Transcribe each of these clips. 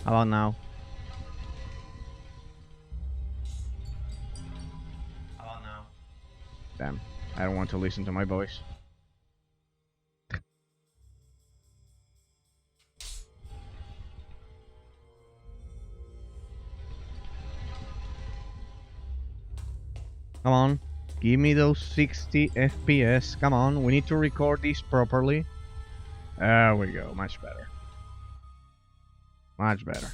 How about now? How about now? Damn, I don't want to listen to my voice. Come on, give me those 60 FPS. Come on, we need to record this properly. There we go, much better. Much better.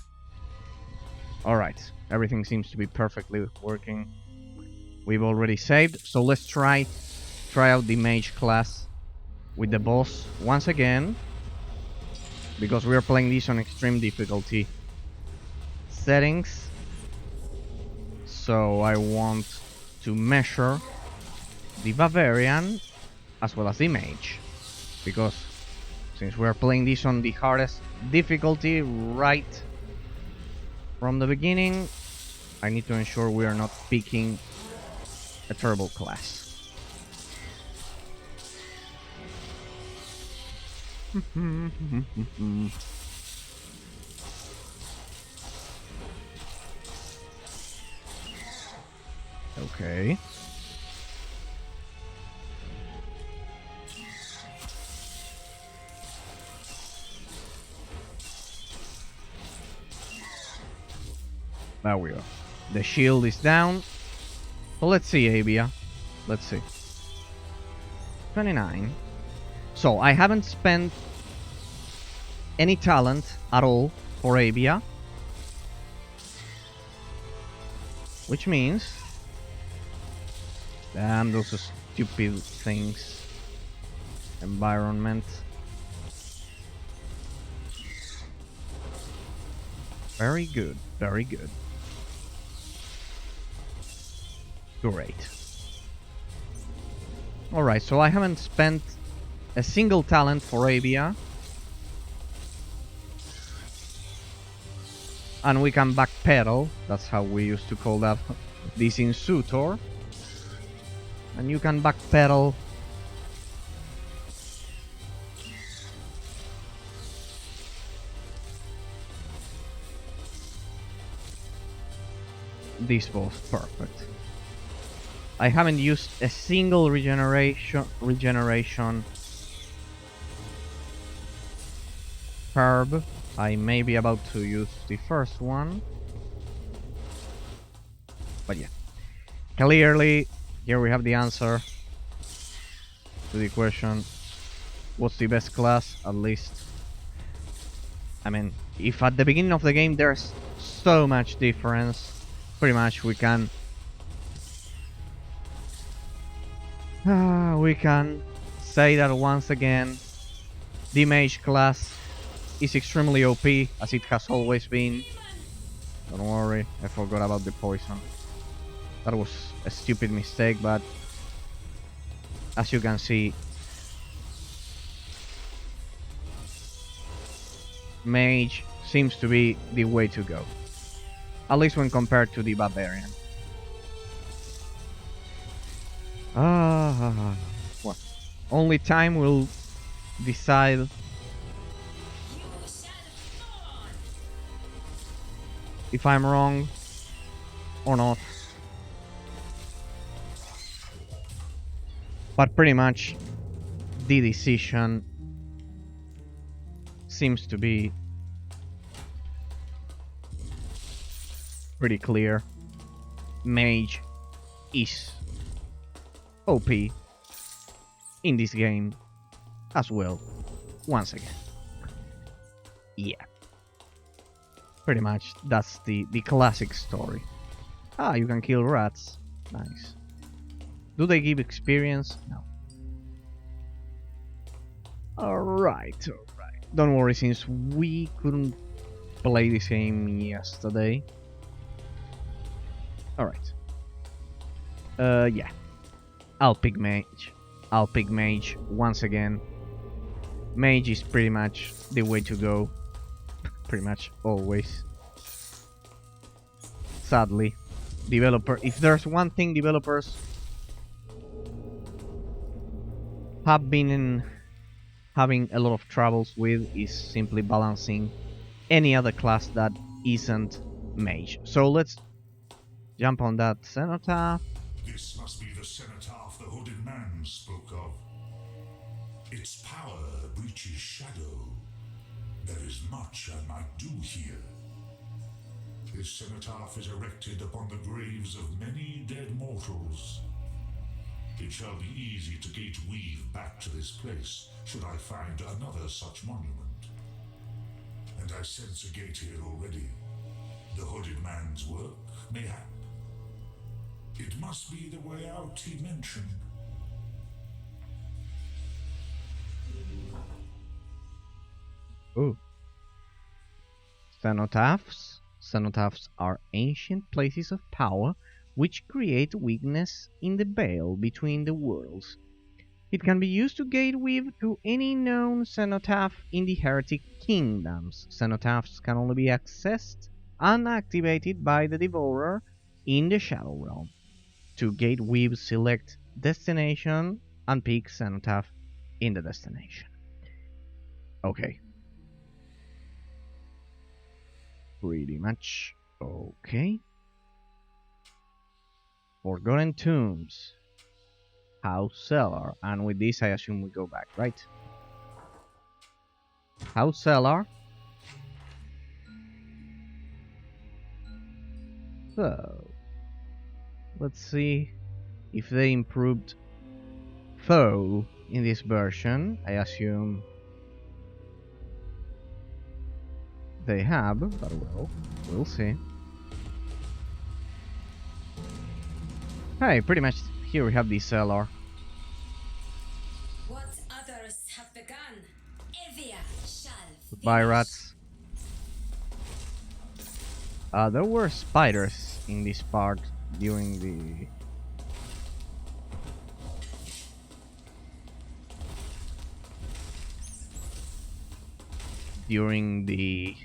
Alright, everything seems to be perfectly working. We've already saved, so let's try out the mage class with the boss once again. Because we are playing this on extreme difficulty settings. So I want to measure the Bavarian as well as the mage. Because since we are playing this on the hardest difficulty right from the beginning, I need to ensure we are not picking a terrible class. Okay. There we go. The shield is down. So let's see, Abia. Let's see. 29. So I haven't spent any talent at all for Abia. Which means... Damn, those are stupid things. Environment. Very good, very good. Great. Alright, so I haven't spent a single talent for Abia. And we can backpedal. That's how we used to call that this in Sutor. And you can backpedal this boss. Perfect. I haven't used a single regeneration herb. I may be about to use the first one. But yeah. Clearly, here we have the answer to the question. What's the best class? At least. I mean, if at the beginning of the game there's so much difference, pretty much we can say that once again the mage class is extremely OP, as it has always been. Don't worry, I forgot about the poison. That was a stupid mistake, but as you can see, mage seems to be the way to go, at least when compared to the barbarian. Well, only time will decide if I'm wrong or not. But pretty much the decision seems to be pretty clear. Mage is OP in this game as well, once again. Yeah. Pretty much that's the classic story. Ah, you can kill rats. Nice. Do they give experience? No. Alright. Don't worry, since we couldn't play this game yesterday. Alright. Yeah. I'll pick mage once again. Mage is pretty much the way to go. Pretty much always. Sadly. If there's one thing developers have been having a lot of troubles with, is simply balancing any other class that isn't mage. So let's jump on that cenotaph. This must be the cenotaph the hooded man spoke of. Its power breaches shadow. There is much I might do here. This cenotaph is erected upon the graves of many dead mortals. It shall be easy to gate weave back to this place, should I find another such monument. And I sense a gate here already. The hooded man's work, mayhap. It must be the way out he mentioned. Ooh. Cenotaphs. Cenotaphs are ancient places of power which create weakness in the veil between the worlds. It can be used to gateweave to any known cenotaph in the heretic kingdoms. Cenotaphs can only be accessed and activated by the Devourer in the Shadow Realm. To gateweave, select destination and pick cenotaph in the destination. Okay. Pretty much okay. Forgotten Tombs. House Cellar. And with this I assume we go back, right? House Cellar. So let's see if they improved foe in this version. I assume they have, but we'll see. Hey, pretty much here we have the cellar. What others have begun, Evia shall Goodbye, finish. rats. There were spiders in this part during the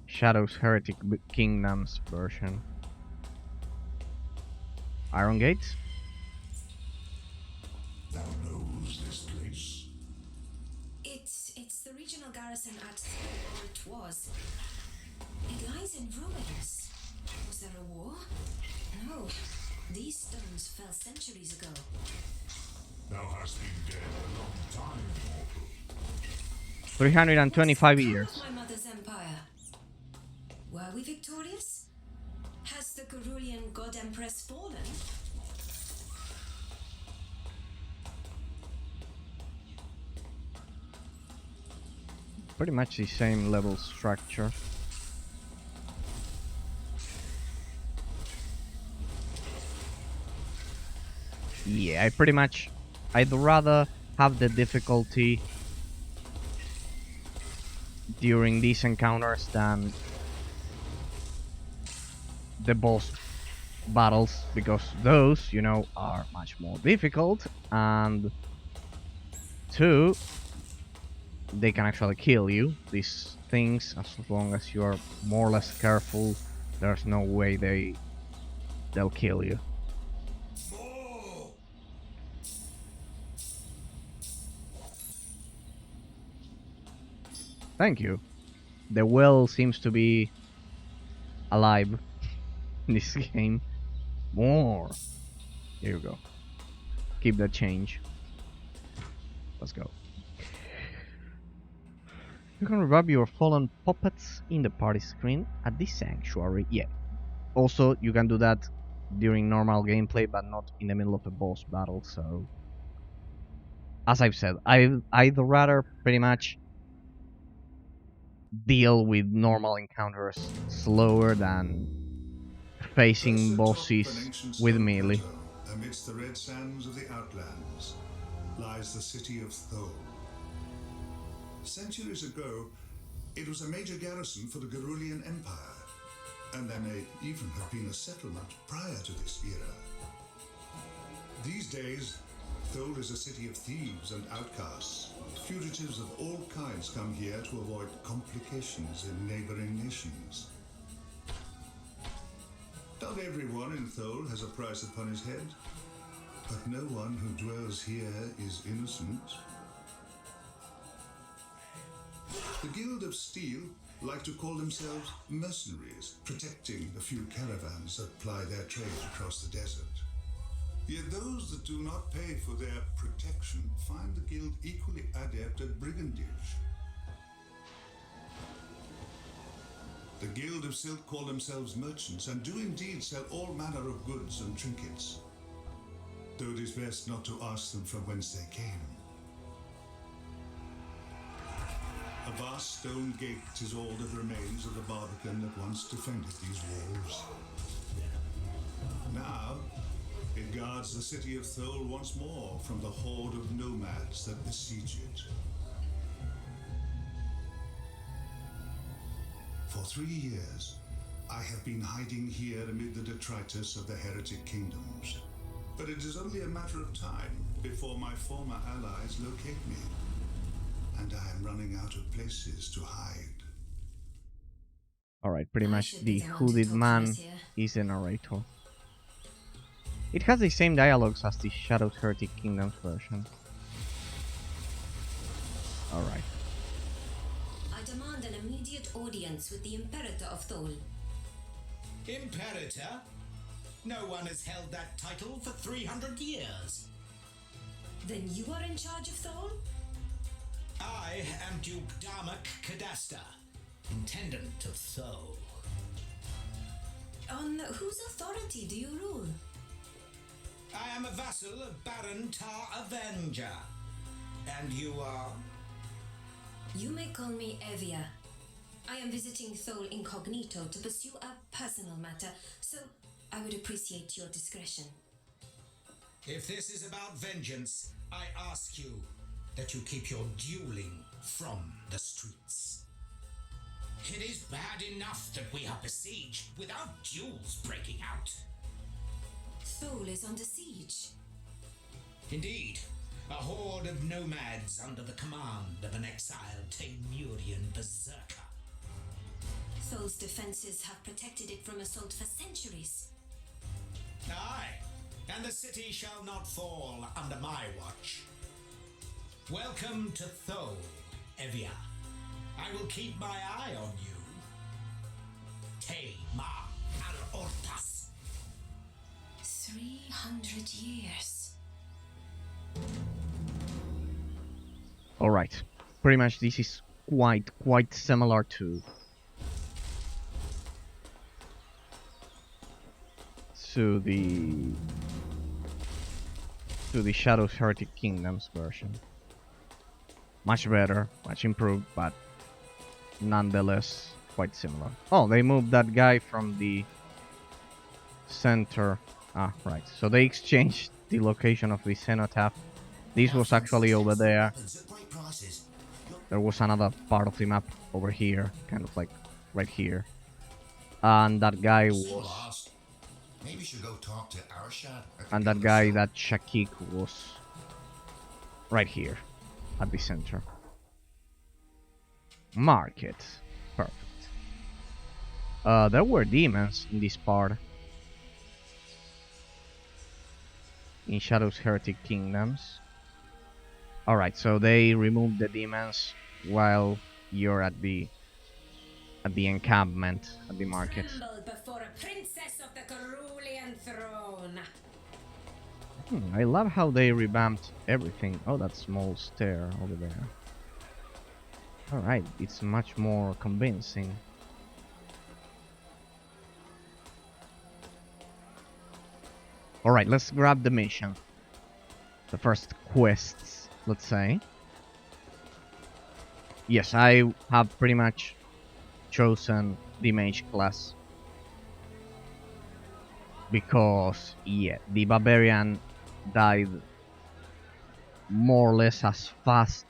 Shadows Heretic Kingdoms version. Iron Gate. Thou knows this place? It's the regional garrison at, or it was. It lies in ruins. Was there a war? No. These stones fell centuries ago. Thou hast been dead a long time, mortal. 325 What's years. become of my mother's empire? Were we victorious? Has the Garulian god empress fallen? Pretty much the same level structure. Yeah, I'd rather have the difficulty during these encounters than the boss battles, because those, you know, are much more difficult, and two, they can actually kill you. These things, as long as you are more or less careful, there's no way they'll kill you. Thank you. The well seems to be alive in this game. More. Here you go. Keep that change. Let's go. You can revive your fallen puppets in the party screen at this sanctuary. Yeah. Also, you can do that during normal gameplay, but not in the middle of a boss battle. So, as I've said, I'd rather pretty much deal with normal encounters slower than facing bosses with melee. Amidst the red sands of the Outlands lies the city of Thole. Centuries ago, it was a major garrison for the Garulian Empire, and there may even have been a settlement prior to this era. These days, Thole is a city of thieves and outcasts. Fugitives of all kinds come here to avoid complications in neighboring nations. Not everyone in Thole has a price upon his head, but no one who dwells here is innocent. The Guild of Steel like to call themselves mercenaries, protecting the few caravans that ply their trade across the desert. Yet those that do not pay for their protection find the guild equally adept at brigandage. The Guild of Silk call themselves merchants and do indeed sell all manner of goods and trinkets, though it is best not to ask them from whence they came. A vast stone gate is all that remains of the barbican that once defended these walls. Now, it guards the city of Thole once more from the horde of nomads that besiege it. For 3 years, I have been hiding here amid the detritus of the heretic kingdoms. But it is only a matter of time before my former allies locate me. And I am running out of places to hide. Alright, pretty I much should be the the one to hooded talk to man us here. is the narrator. It has the same dialogues as the Shadows Heretic Kingdoms version. Alright. I demand an immediate audience with the Imperator of Thole. Imperator? No one has held that title for 300 years. Then you are in charge of Thole? I am Duke Darmok Cadasta, Intendant of Thole. On whose authority do you rule? I am a vassal of Baron Tar Avenger. And you are? You may call me Evia. I am visiting Thole incognito to pursue a personal matter, so I would appreciate your discretion. If this is about vengeance, I ask you that you keep your dueling from the streets. It is bad enough that we are besieged without duels breaking out. Thole is under siege. Indeed, a horde of nomads under the command of an exiled Taimurian berserker. Thole's defenses have protected it from assault for centuries. Aye, and the city shall not fall under my watch. Welcome to Thole, Evia. I will keep my eye on you. Te Ma Al Ortas. 300 years. Alright. Pretty much this is quite similar to the Shadows Heretic Kingdoms version. Much better, much improved, but nonetheless quite similar. Oh, they moved that guy from the center. Ah, right. So they exchanged the location of the cenotaph. This was actually over there. There was another part of the map over here, kind of like right here. And that guy was... Maybe you should go talk to Arshad. And that guy, that Shakik, was right here at the center. Market. Perfect. There were demons in this part. In Shadows Heretic Kingdoms. Alright, so they removed the demons while you're at the encampment at the market. Tremble before a princess of the Carulian throne. I love how they revamped everything. Oh, that small stair over there. Alright, it's much more convincing. Alright, let's grab the mission. The first quests, let's say. Yes, I have pretty much chosen the mage class. Because, yeah, the barbarian died more or less as fast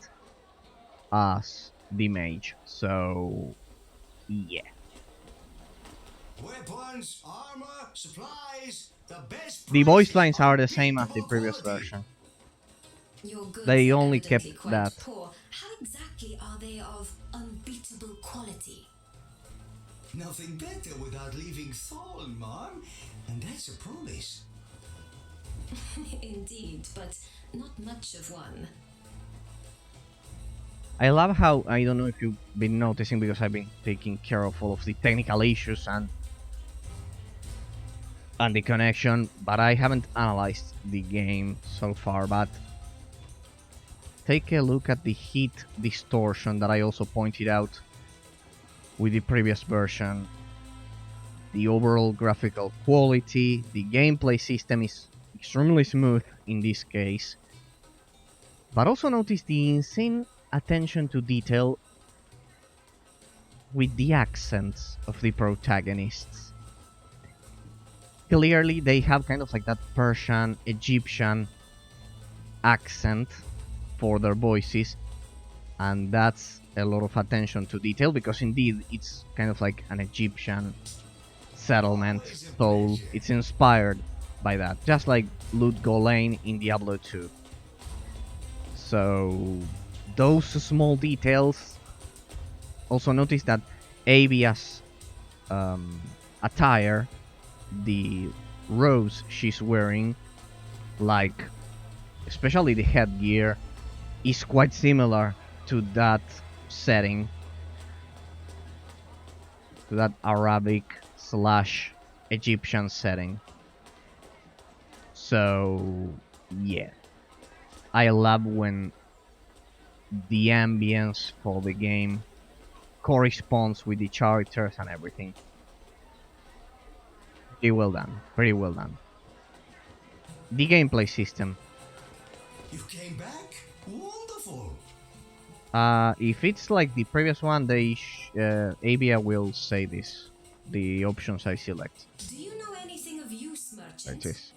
as the mage. So, yeah. Weapons, armor, supplies, the best. The voice lines are the same as the previous version. Your goods They are only evidently kept quite that. poor. How exactly are they of unbeatable quality? Nothing better without leaving Thole, Mom. And that's a promise. Indeed, but not much of one. I love how, I don't know if you've been noticing, because I've been taking care of all of the technical issues and the connection, but I haven't analyzed the game so far. But take a look at the heat distortion that I also pointed out with the previous version. The overall graphical quality, the gameplay system is extremely smooth in this case. But also notice the insane attention to detail with the accents of the protagonists. Clearly they have kind of like that Persian, Egyptian accent for their voices, and that's a lot of attention to detail, because indeed it's kind of like an Egyptian settlement, so it's inspired by that, just like Lut Gholein in Diablo 2. So those small details. Also notice that Avia's attire, the robes she's wearing, like especially the headgear, is quite similar to that setting, to that Arabic / Egyptian setting. So yeah, I love when the ambience for the game corresponds with the characters and everything. Pretty well done. Pretty well done. The gameplay system. You came back? Wonderful. If it's like the previous one, Avia will say this. The options I select. Do you know anything of use, merchant? That is.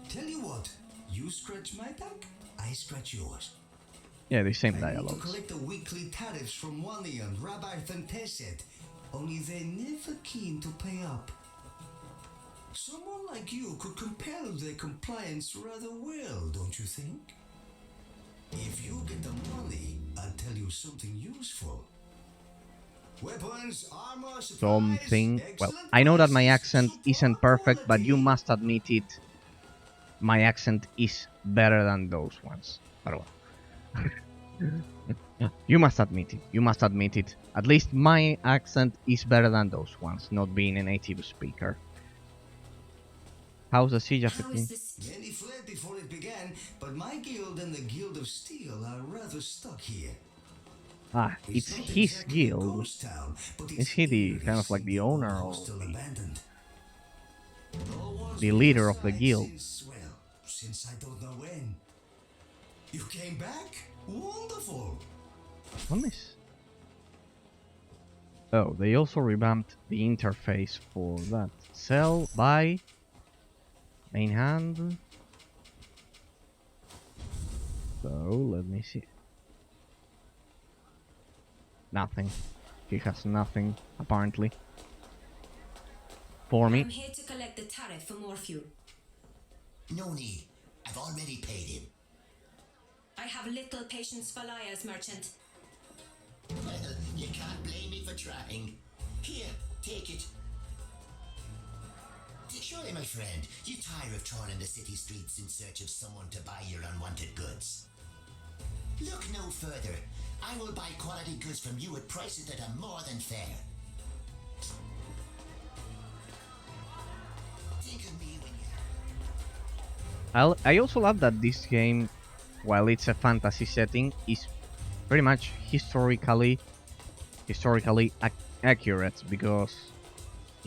Tell you what, you scratch my back, I scratch yours. Yeah, the same I need to dialogues. collect the weekly tariffs from Wani and Rabbi Fanteset, only they're never keen to pay up. Someone like you could compel their compliance rather well, don't you think? If you get the money, I'll tell you something useful. Weapons, armor, supplies, Something. Well, excellent I know that my prices, accent superb isn't perfect, but you quality. must admit it. My accent is better than those ones. But well. You must admit it. You must admit it. At least my accent is better than those ones, not being a native speaker. How's the siege How affecting? is this? Many fled before it began, but my guild and the Guild of Steel are rather stuck here. Ah, it's not his exactly a guild. ghost town, but Is it's he the eerie kind of like seeing the old owner or hostel the abandoned. No one's the been leader of the inside guild? since I don't know when. You came back? Wonderful. What is? Oh, they also revamped the interface for that. Sell, buy, main hand. So let me see. Nothing. He has nothing apparently. For me. I'm here to collect the tariff for more fuel. No need. I've already paid him. I have little patience for liars, merchant. Well, you can't blame me for trying. Here, take it. Surely, my friend, you tire of trawling the city streets in search of someone to buy your unwanted goods. Look no further. I will buy quality goods from you at prices that are more than fair. Think of me when you... I also love that this game, while it's a fantasy setting, is pretty much historically accurate, because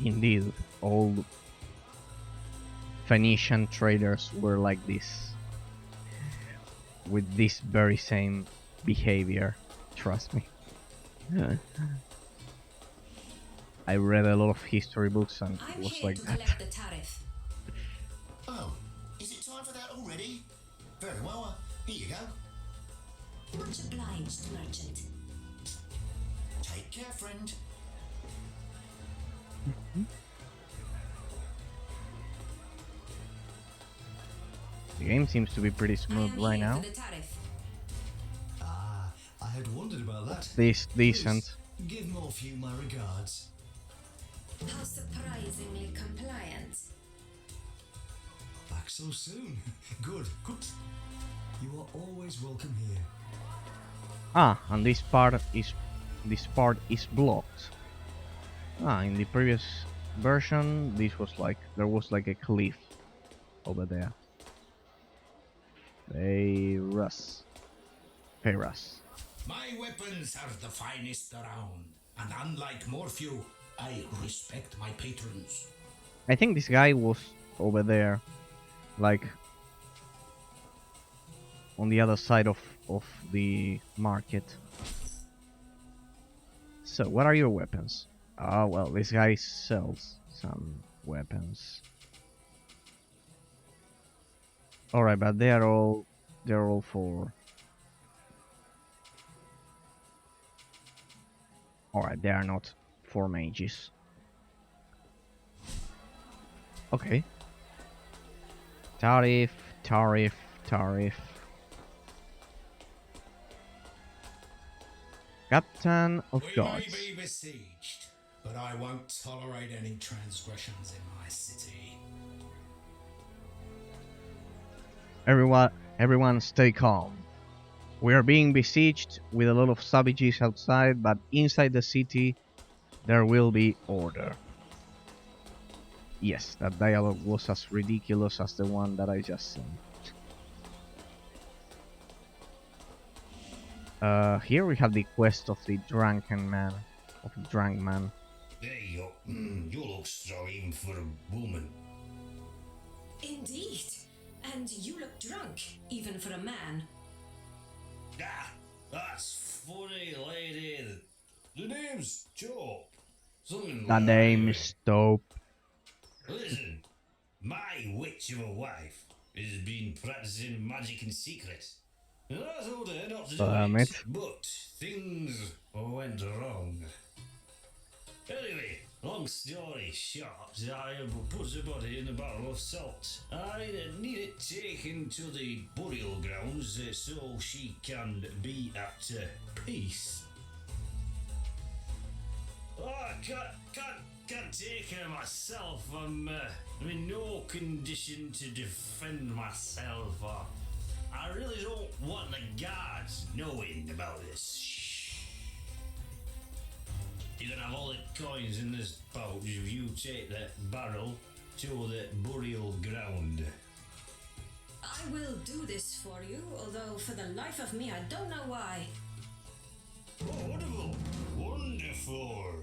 indeed all Phoenician traders were like this, with this very same behavior. Trust me. I read a lot of history books and it I'm was here like to that. collect the tariff. Oh, is it time for that already? Very well, here you go. Much obliged, merchant. Take care, friend. The game seems to be pretty I smooth am right here now. for the tariff. Ah, I had wondered about that. This decent. Please, give Morphew my regards. How surprisingly compliant. Back so soon. Good, good. You are always welcome here. Ah, and this part is blocked. Ah, in the previous version, this was like there was like a cliff over there. Paras. My weapons are the finest around, and unlike Morphew, I respect my patrons. I think this guy was over there, like on the other side of the market. So, what are your weapons? Ah, well, this guy sells some weapons. Alright, but they're all for... Alright, they are not for mages. Okay. Tariff. Captain of We Gods. may be besieged, but I won't tolerate any transgressions in my city. Everyone stay calm. We are being besieged with a lot of savages outside, but inside the city there will be order. Yes, that dialogue was as ridiculous as the one that I just sent. Here we have the quest of the drunken man, There you go. You look strong even for a woman. Indeed. And you look drunk, even for a man. Ah, that's funny, lady. The name's Joe. Something The like name that. is Dope. Listen, my witch of a wife has been practicing magic in secret. And I told her not to do Damn it, it. but things went wrong. Anyway, long story short, I put the body in a barrel of salt. I need it taken to the burial grounds so she can be at peace. Oh, I can't take her myself. I'm in no condition to defend myself. I really don't want the guards knowing about this. You can have all the coins in this pouch if you take that barrel to the burial ground. I will do this for you, although for the life of me, I don't know why. Oh, wonderful! Wonderful!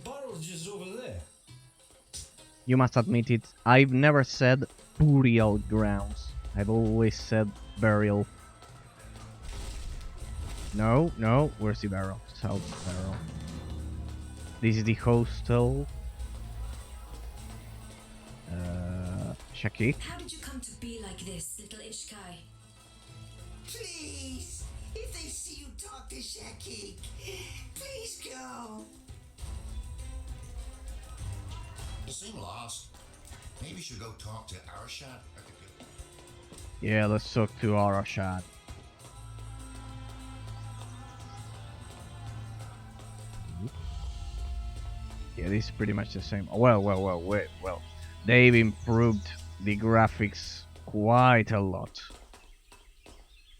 Barrel's just over there. You must admit it, I've never said burial grounds. I've always said burial. No, where's the barrel? South barrel. This is the hostel. Shakik. How did you come to be like this, little Ishkai? Please, if they see you talk to Shakik, please go. You seem lost. Maybe you should go talk to Arshad. Yeah, let's talk to Arashad. Yeah, this is pretty much the same. Well. They've improved the graphics quite a lot,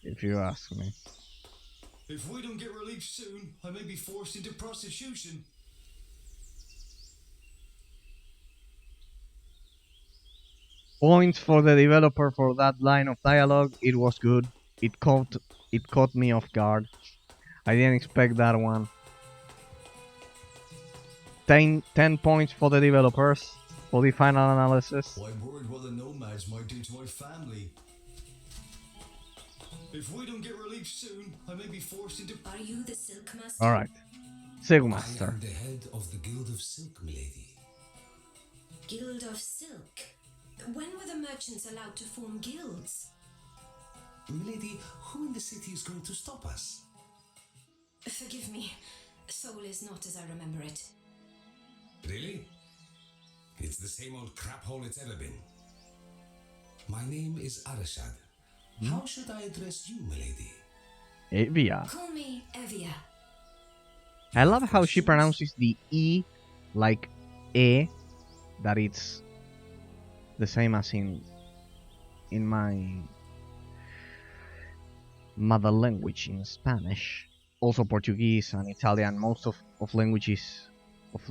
if you ask me. If we don't get relief soon, I may be forced into prostitution. Points for the developer for that line of dialogue. It was good. It caught me off guard. I didn't expect that one. 10 points for the developers for the final analysis. I'm worried what the nomads might do to my family. If we don't get relief soon, I may be forced into... Are you the Silk Master? Alright. Silkmaster. the head of the Guild of Silk, milady. Guild of Silk? When were the merchants allowed to form guilds? Milady, who in the city is going to stop us? Forgive me. Soul is not as I remember it. Really? It's the same old crap hole it's ever been. My name is Arashad. How should I address you, milady? Evia. Call me Evia. I love how she pronounces the E like E, that it's the same as in my mother language in Spanish. Also Portuguese and Italian. Most of languages of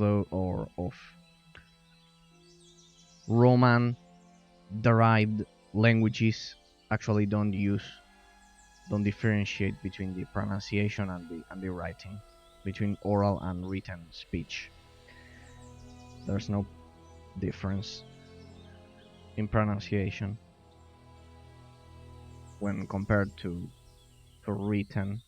Roman derived languages actually don't differentiate between the pronunciation and the writing, between oral and written speech. There's no difference in pronunciation when compared to written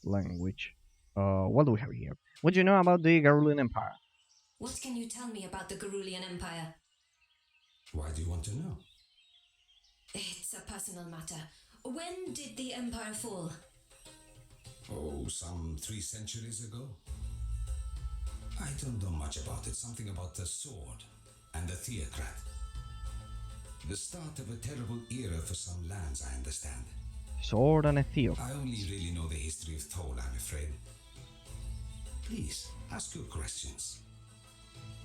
language. What do we have here? What do you know about the Garulian Empire? What can you tell me about the Garulian Empire? Why do you want to know? It's a personal matter. When did the Empire fall? Oh, some 3 centuries ago? I don't know much about it. Something about the sword and the theocrat. The start of a terrible era for some lands, I understand. Sword and a theocrat. I only really know the history of Thol, I'm afraid. Please, ask your questions.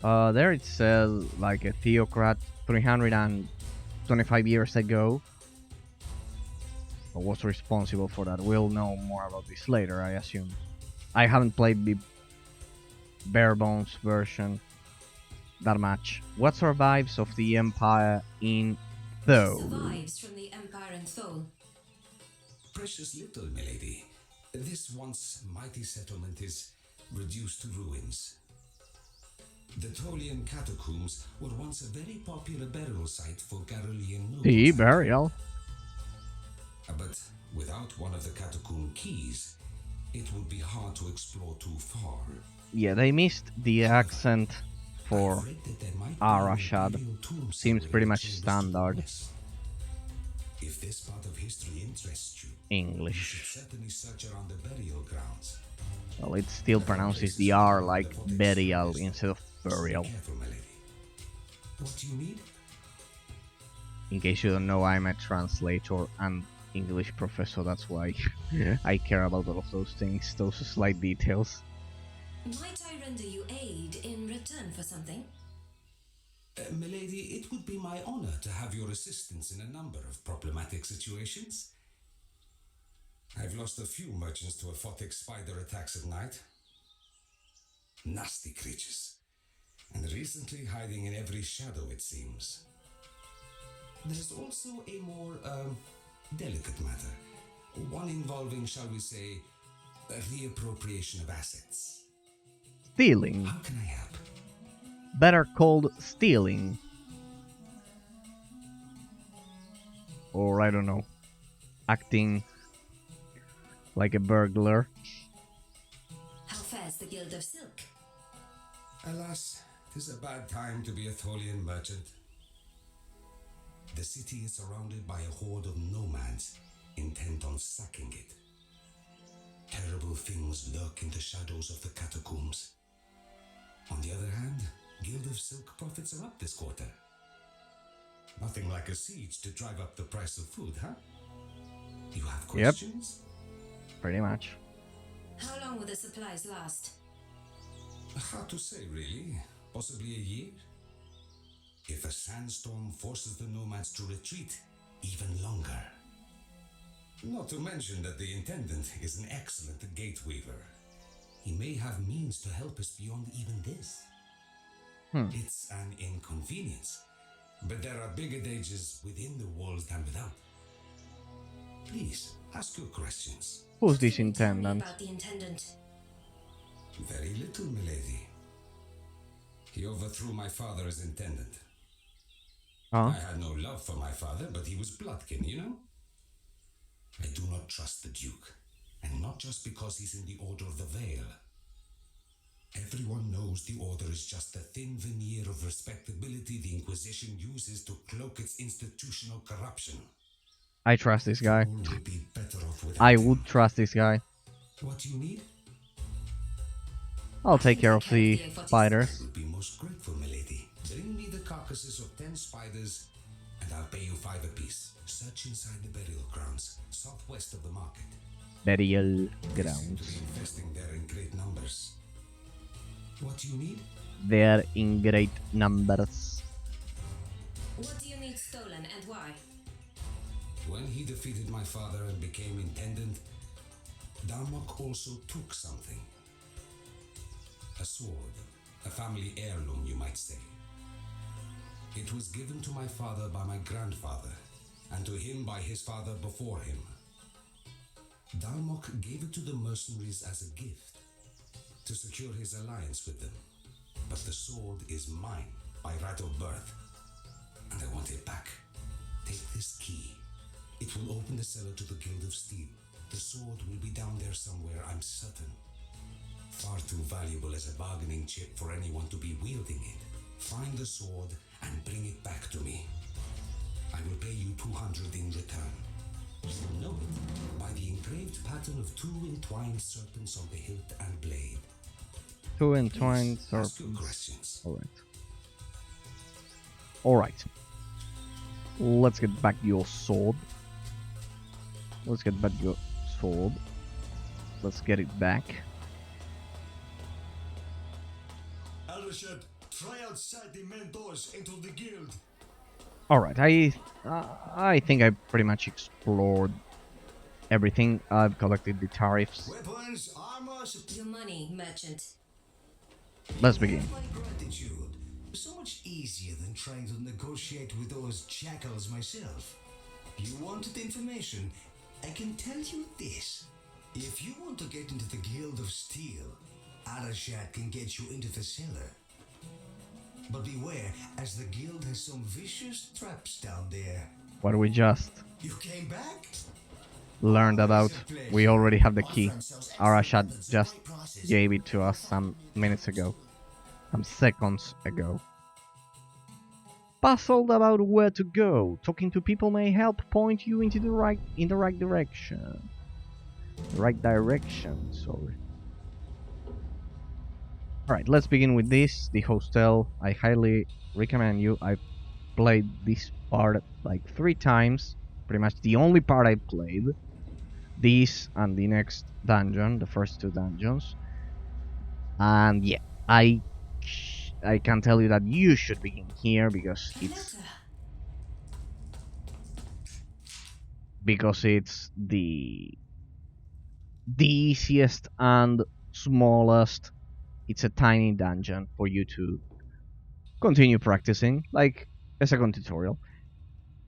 There it says like a theocrat 325 years ago was responsible for that. We'll know more about this later, I assume. I haven't played the bare bones version that much. What survives of the Empire in Thol? Survives from the Empire in Thol. Precious little, milady. This once mighty settlement is reduced to ruins. The Tholian catacombs were once a very popular burial site for Garulian nobles. The burial? But without one of the catacomb keys, it would be hard to explore too far. Yeah, they missed the accent for I've read that there might be Arashad. imperial tombs Seems somewhere pretty in the much chambers to the standard. west. If this part of history interests you, you English. should certainly search around the burial grounds. Well, it still pronounces the R like burial instead of burial. Be careful, my lady. What do you need? In case you don't know, I'm a translator and English professor, that's why I care about all of those things, those slight details. Might I render you aid in return for something? Milady, it would be my honor to have your assistance in a number of problematic situations. I've lost a few merchants to aphotic spider attacks at night. Nasty creatures. And recently hiding in every shadow, it seems. There's also a more, delicate matter. One involving, shall we say, a reappropriation of assets. Stealing. How can I help? Better called stealing. Or I don't know, acting like a burglar. How fares the Guild of Silk? Alas, 'tis a bad time to be a Tholian merchant. The city is surrounded by a horde of nomads intent on sacking it. Terrible things lurk in the shadows of the catacombs. On the other hand, Guild of Silk profits are up this quarter. Nothing like a siege to drive up the price of food, huh? You have questions? Pretty much. How long will the supplies last? Hard to say, really. Possibly a year. If a sandstorm forces the nomads to retreat, even longer. Not to mention that the intendant is an excellent gate weaver. He may have means to help us beyond even this. It's an inconvenience, but there are bigger dangers within the walls than without. Please, ask your questions. Who's this Tell me intendant? about the intendant. Very little, milady. He overthrew my father as intendant. Huh? I had no love for my father, but he was bloodkin, you know? I do not trust the Duke, and not just because he's in the Order of the Veil. Everyone knows the Order is just a thin veneer of respectability the Inquisition uses to cloak its institutional corruption. I trust this guy. All would be better off without I him. would trust this guy. What do you need? I'll take care of the spiders. I would be most grateful, milady. Bring me the carcasses of 10 spiders, and I'll pay you 5 apiece. Search inside the burial grounds, southwest of the market. Burial They seem to grounds. be infesting there in great numbers. What do you need? They're in great numbers. What do you need stolen and why? When he defeated my father and became intendant, Darmok also took something. A sword, a family heirloom, you might say. It was given to my father by my grandfather, and to him by his father before him. Darmok gave it to the mercenaries as a gift, to secure his alliance with them. But the sword is mine by right of birth, and I want it back. Take this key. It will open the cellar to the Guild of Steel. The sword will be down there somewhere, I'm certain. Far too valuable as a bargaining chip for anyone to be wielding it. Find the sword and bring it back to me. I will pay you 200 in return. You know it by the engraved pattern of 2 entwined serpents on the hilt and blade. 2 entwined Please, ask your serpents. questions. Alright. Let's get back your sword. Let's get it back. Aldershot, try outside the main doors into the guild. Alright, I think I pretty much explored everything. I've collected the tariffs. Weapons, armor, Your money, merchant. Let's begin. my gratitude. So much easier than trying to negotiate with those jackals myself. You wanted information? I can tell you this. If you want to get into the Guild of Steel, Arashat can get you into the cellar. But beware, as the guild has some vicious traps down there. What we just You came back? learned about. We already have the key. Arashat just gave it to us some minutes ago. Some seconds ago. Puzzled about where to go. Talking to people may help point you into the right direction. Sorry. Alright, let's begin with this. The hostel. I highly recommend you. I played this part like 3 times. Pretty much the only part I played. This and the next dungeon, the first 2 dungeons. And yeah, I can tell you that you should begin here because it's the easiest and smallest. It's a tiny dungeon for you to continue practicing, like a second tutorial.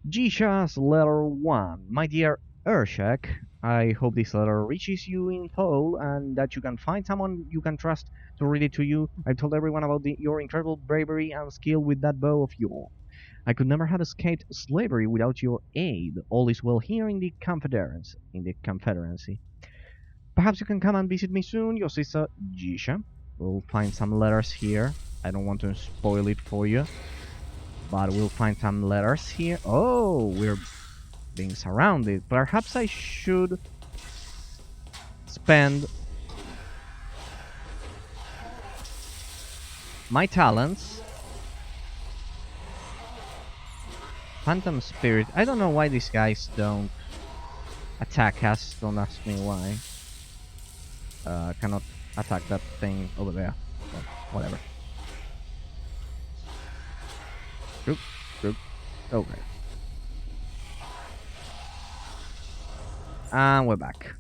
Jisha's letter 1. My dear Urshak, I hope this letter reaches you in whole and that you can find someone you can trust to read it to you. I've told everyone about your incredible bravery and skill with that bow of yours. I could never have escaped slavery without your aid. All is well here in the Confederacy. Perhaps you can come and visit me soon, your sister Jisha. We'll find some letters here. I don't want to spoil it for you, but we'll find some letters here. Oh, we're being surrounded. Perhaps I should spend my talents. Phantom Spirit. I don't know why these guys don't attack us. Don't ask me why. Cannot attack that thing over there. Well, whatever. Group. Okay. And we're back.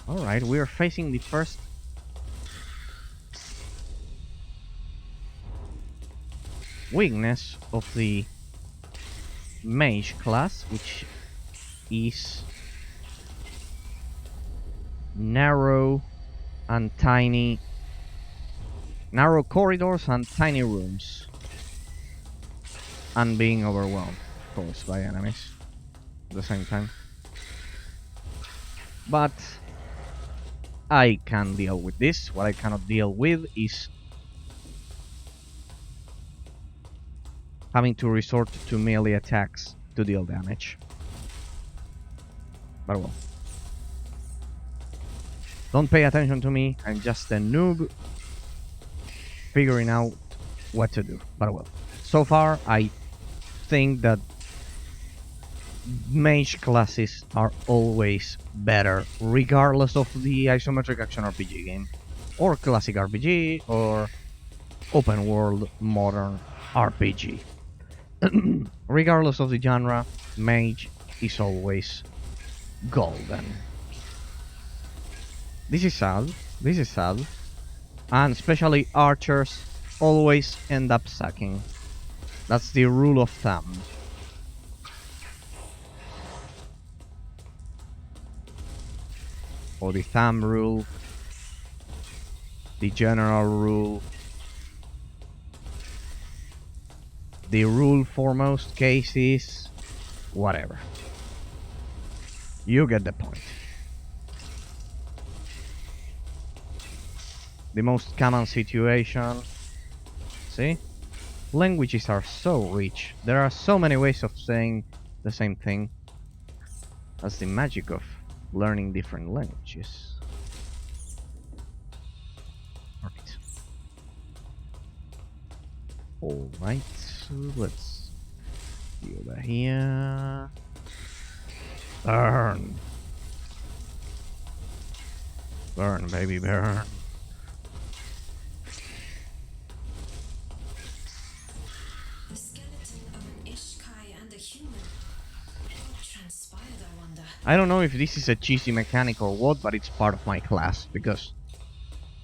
Alright, we are facing the first weakness of the mage class, which is narrow corridors and tiny rooms, and being overwhelmed, of course, by enemies at the same time. But I can deal with this. What I cannot deal with is having to resort to melee attacks to deal damage. But well. Don't pay attention to me, I'm just a noob figuring out what to do. But well. So far, I think that mage classes are always better, regardless of the Isometric Action RPG game, or classic RPG, or open world modern RPG. regardless of the genre, mage is always golden. This is sad. This is sad. And especially archers always end up sucking. That's the rule of thumb. Or the thumb rule. The general rule. The rule for most cases. Whatever. You get the point. The most common situation. See? Languages are so rich. There are so many ways of saying the same thing. That's the magic of learning different languages. Alright, so let's be over here. Burn! Burn, baby, burn. The skeleton of an Ishkai and a human. What transpired, I wonder? I don't know if this is a cheesy mechanic or what, but it's part of my class, because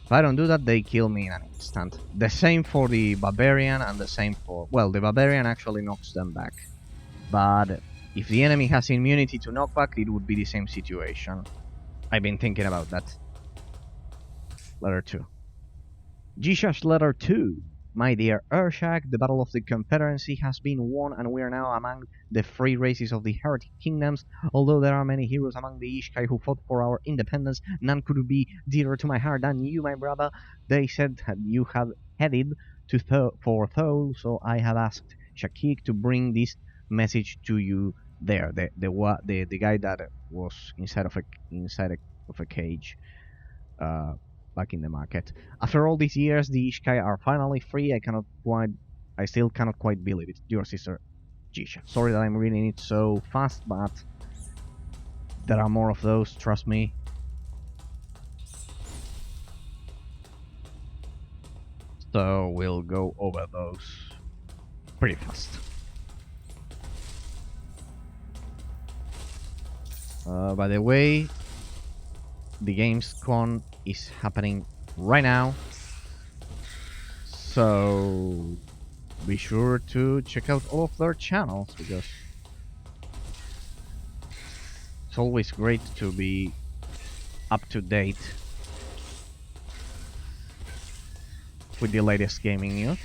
if I don't do that, they kill me in an instant. The same for the Barbarian and the same for... Well, the Barbarian actually knocks them back. But if the enemy has immunity to knockback, it would be the same situation. I've been thinking about that. Letter 2. Gisha's Letter 2. My dear Urshak, the Battle of the Confederacy has been won and we are now among the free races of the Heretic Kingdoms. Although there are many heroes among the Ishkai who fought for our independence, none could be dearer to my heart than you, my brother. They said that you had headed to for Thole, so I have asked Shakik to bring this message to you there. The guy that was inside of a cage. Back in the market. After all these years, the Ishkai are finally free. I still cannot quite believe it. Your sister, Jisha. Sorry that I'm reading it so fast, but there are more of those, trust me. So we'll go over those pretty fast. By the way, the Gamescom is happening right now, so be sure to check out all of their channels, because it's always great to be up to date with the latest gaming news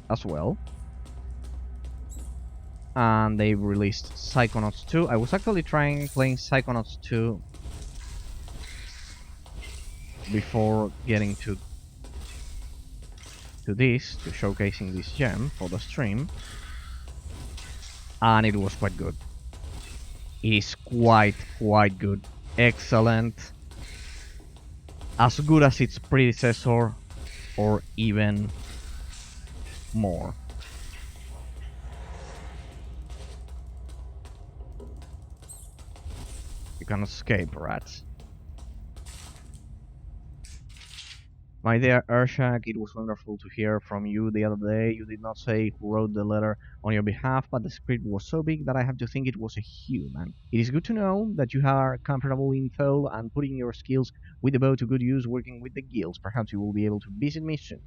as well. And they released Psychonauts 2. I was actually playing Psychonauts 2 before getting to showcasing this gem for the stream, and it was quite good. It is quite good, excellent, as good as its predecessor, or even more. You can escape, rats. My dear Urshak, it was wonderful to hear from you the other day. You did not say who wrote the letter on your behalf, but the script was so big that I have to think it was a human. It is good to know that you are comfortable in Thole and putting your skills with the bow to good use working with the guilds. Perhaps you will be able to visit me soon.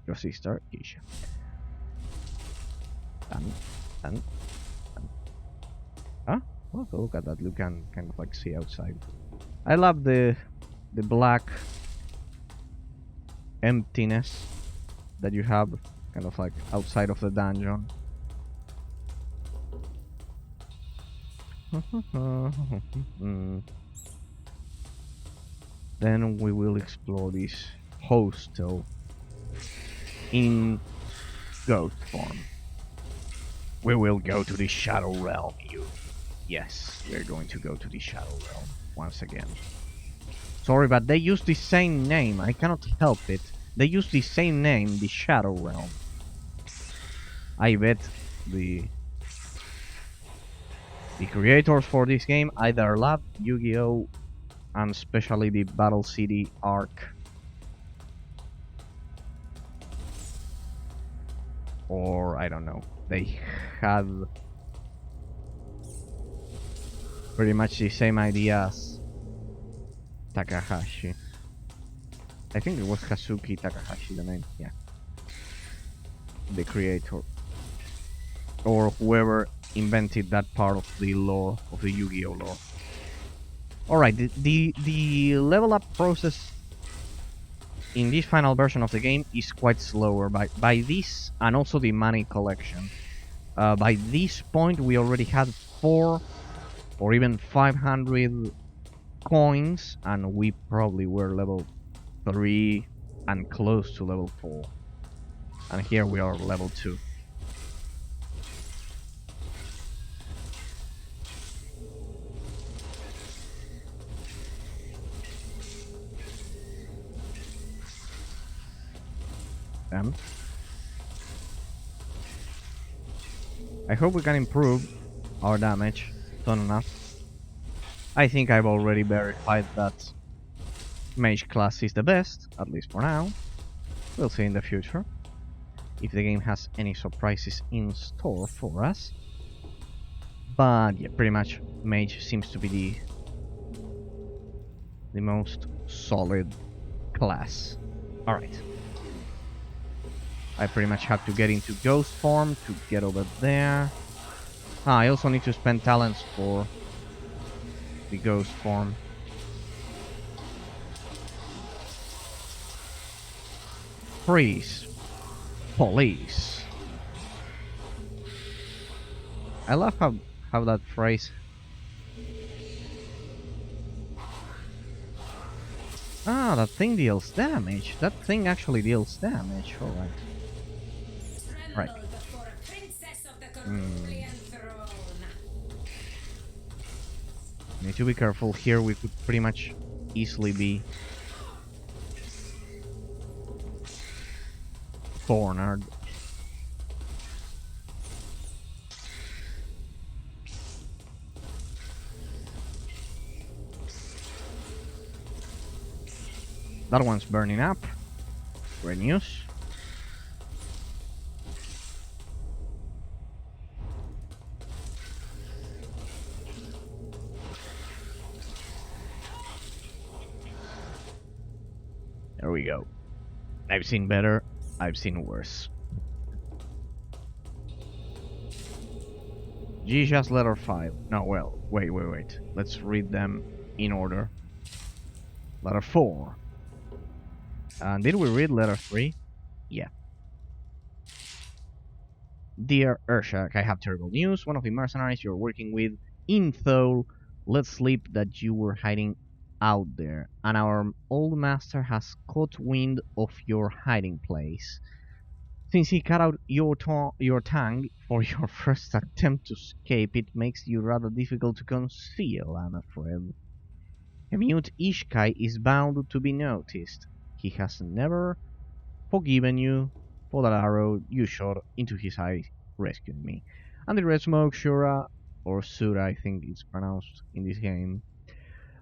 Your sister, Isha. Huh? Oh, look at that. You can kind of like see outside. I love the black emptiness that you have kind of like outside of the dungeon. Then we will explore this hostel in ghost form. We will go to the Shadow Realm, you. Yes, we're going to go to the Shadow Realm once again. Sorry, but they use the same name. I cannot help it. They use the same name, the Shadow Realm. I bet the creators for this game either love Yu-Gi-Oh! And especially the Battle City arc, or I don't know. They had pretty much the same idea as Takahashi. I think it was Kazuki Takahashi, the name, yeah. The creator. Or whoever invented that part of the lore, of the Yu-Gi-Oh lore. Alright, the level up process in this final version of the game is quite slower by this, and also the money collection. By this point we already had 4 or even 500 coins, and we probably were level 3 and close to level 4. And here we are level 2. I hope we can improve our damage soon enough. I think I've already verified that mage class is the best, at least for now. We'll see in the future if the game has any surprises in store for us. But yeah, pretty much mage seems to be the most solid class. Alright. I pretty much have to get into ghost form to get over there. I also need to spend talents for the ghost form. Freeze. Police. I love how that phrase. Ah, that thing deals damage. That thing actually deals damage. Alright. Right. Need to be careful here. We could pretty much easily be cornered. That one's burning up. Great news. There we go. I've seen better, I've seen worse. Jisha's letter 5. No, well, wait. Let's read them in order. Letter 4. And did we read letter 3? Yeah. Dear Urshak, I have terrible news. One of the mercenaries you're working with in Thole let slip that you were hiding out there, and our old master has caught wind of your hiding place. Since he cut out your tongue for your first attempt to escape, it makes you rather difficult to conceal, I'm afraid. A mute Ishkai is bound to be noticed. He has never forgiven you for that arrow you shot into his eye rescuing me. And the red smoke Shura, or Sura I think it's pronounced in this game,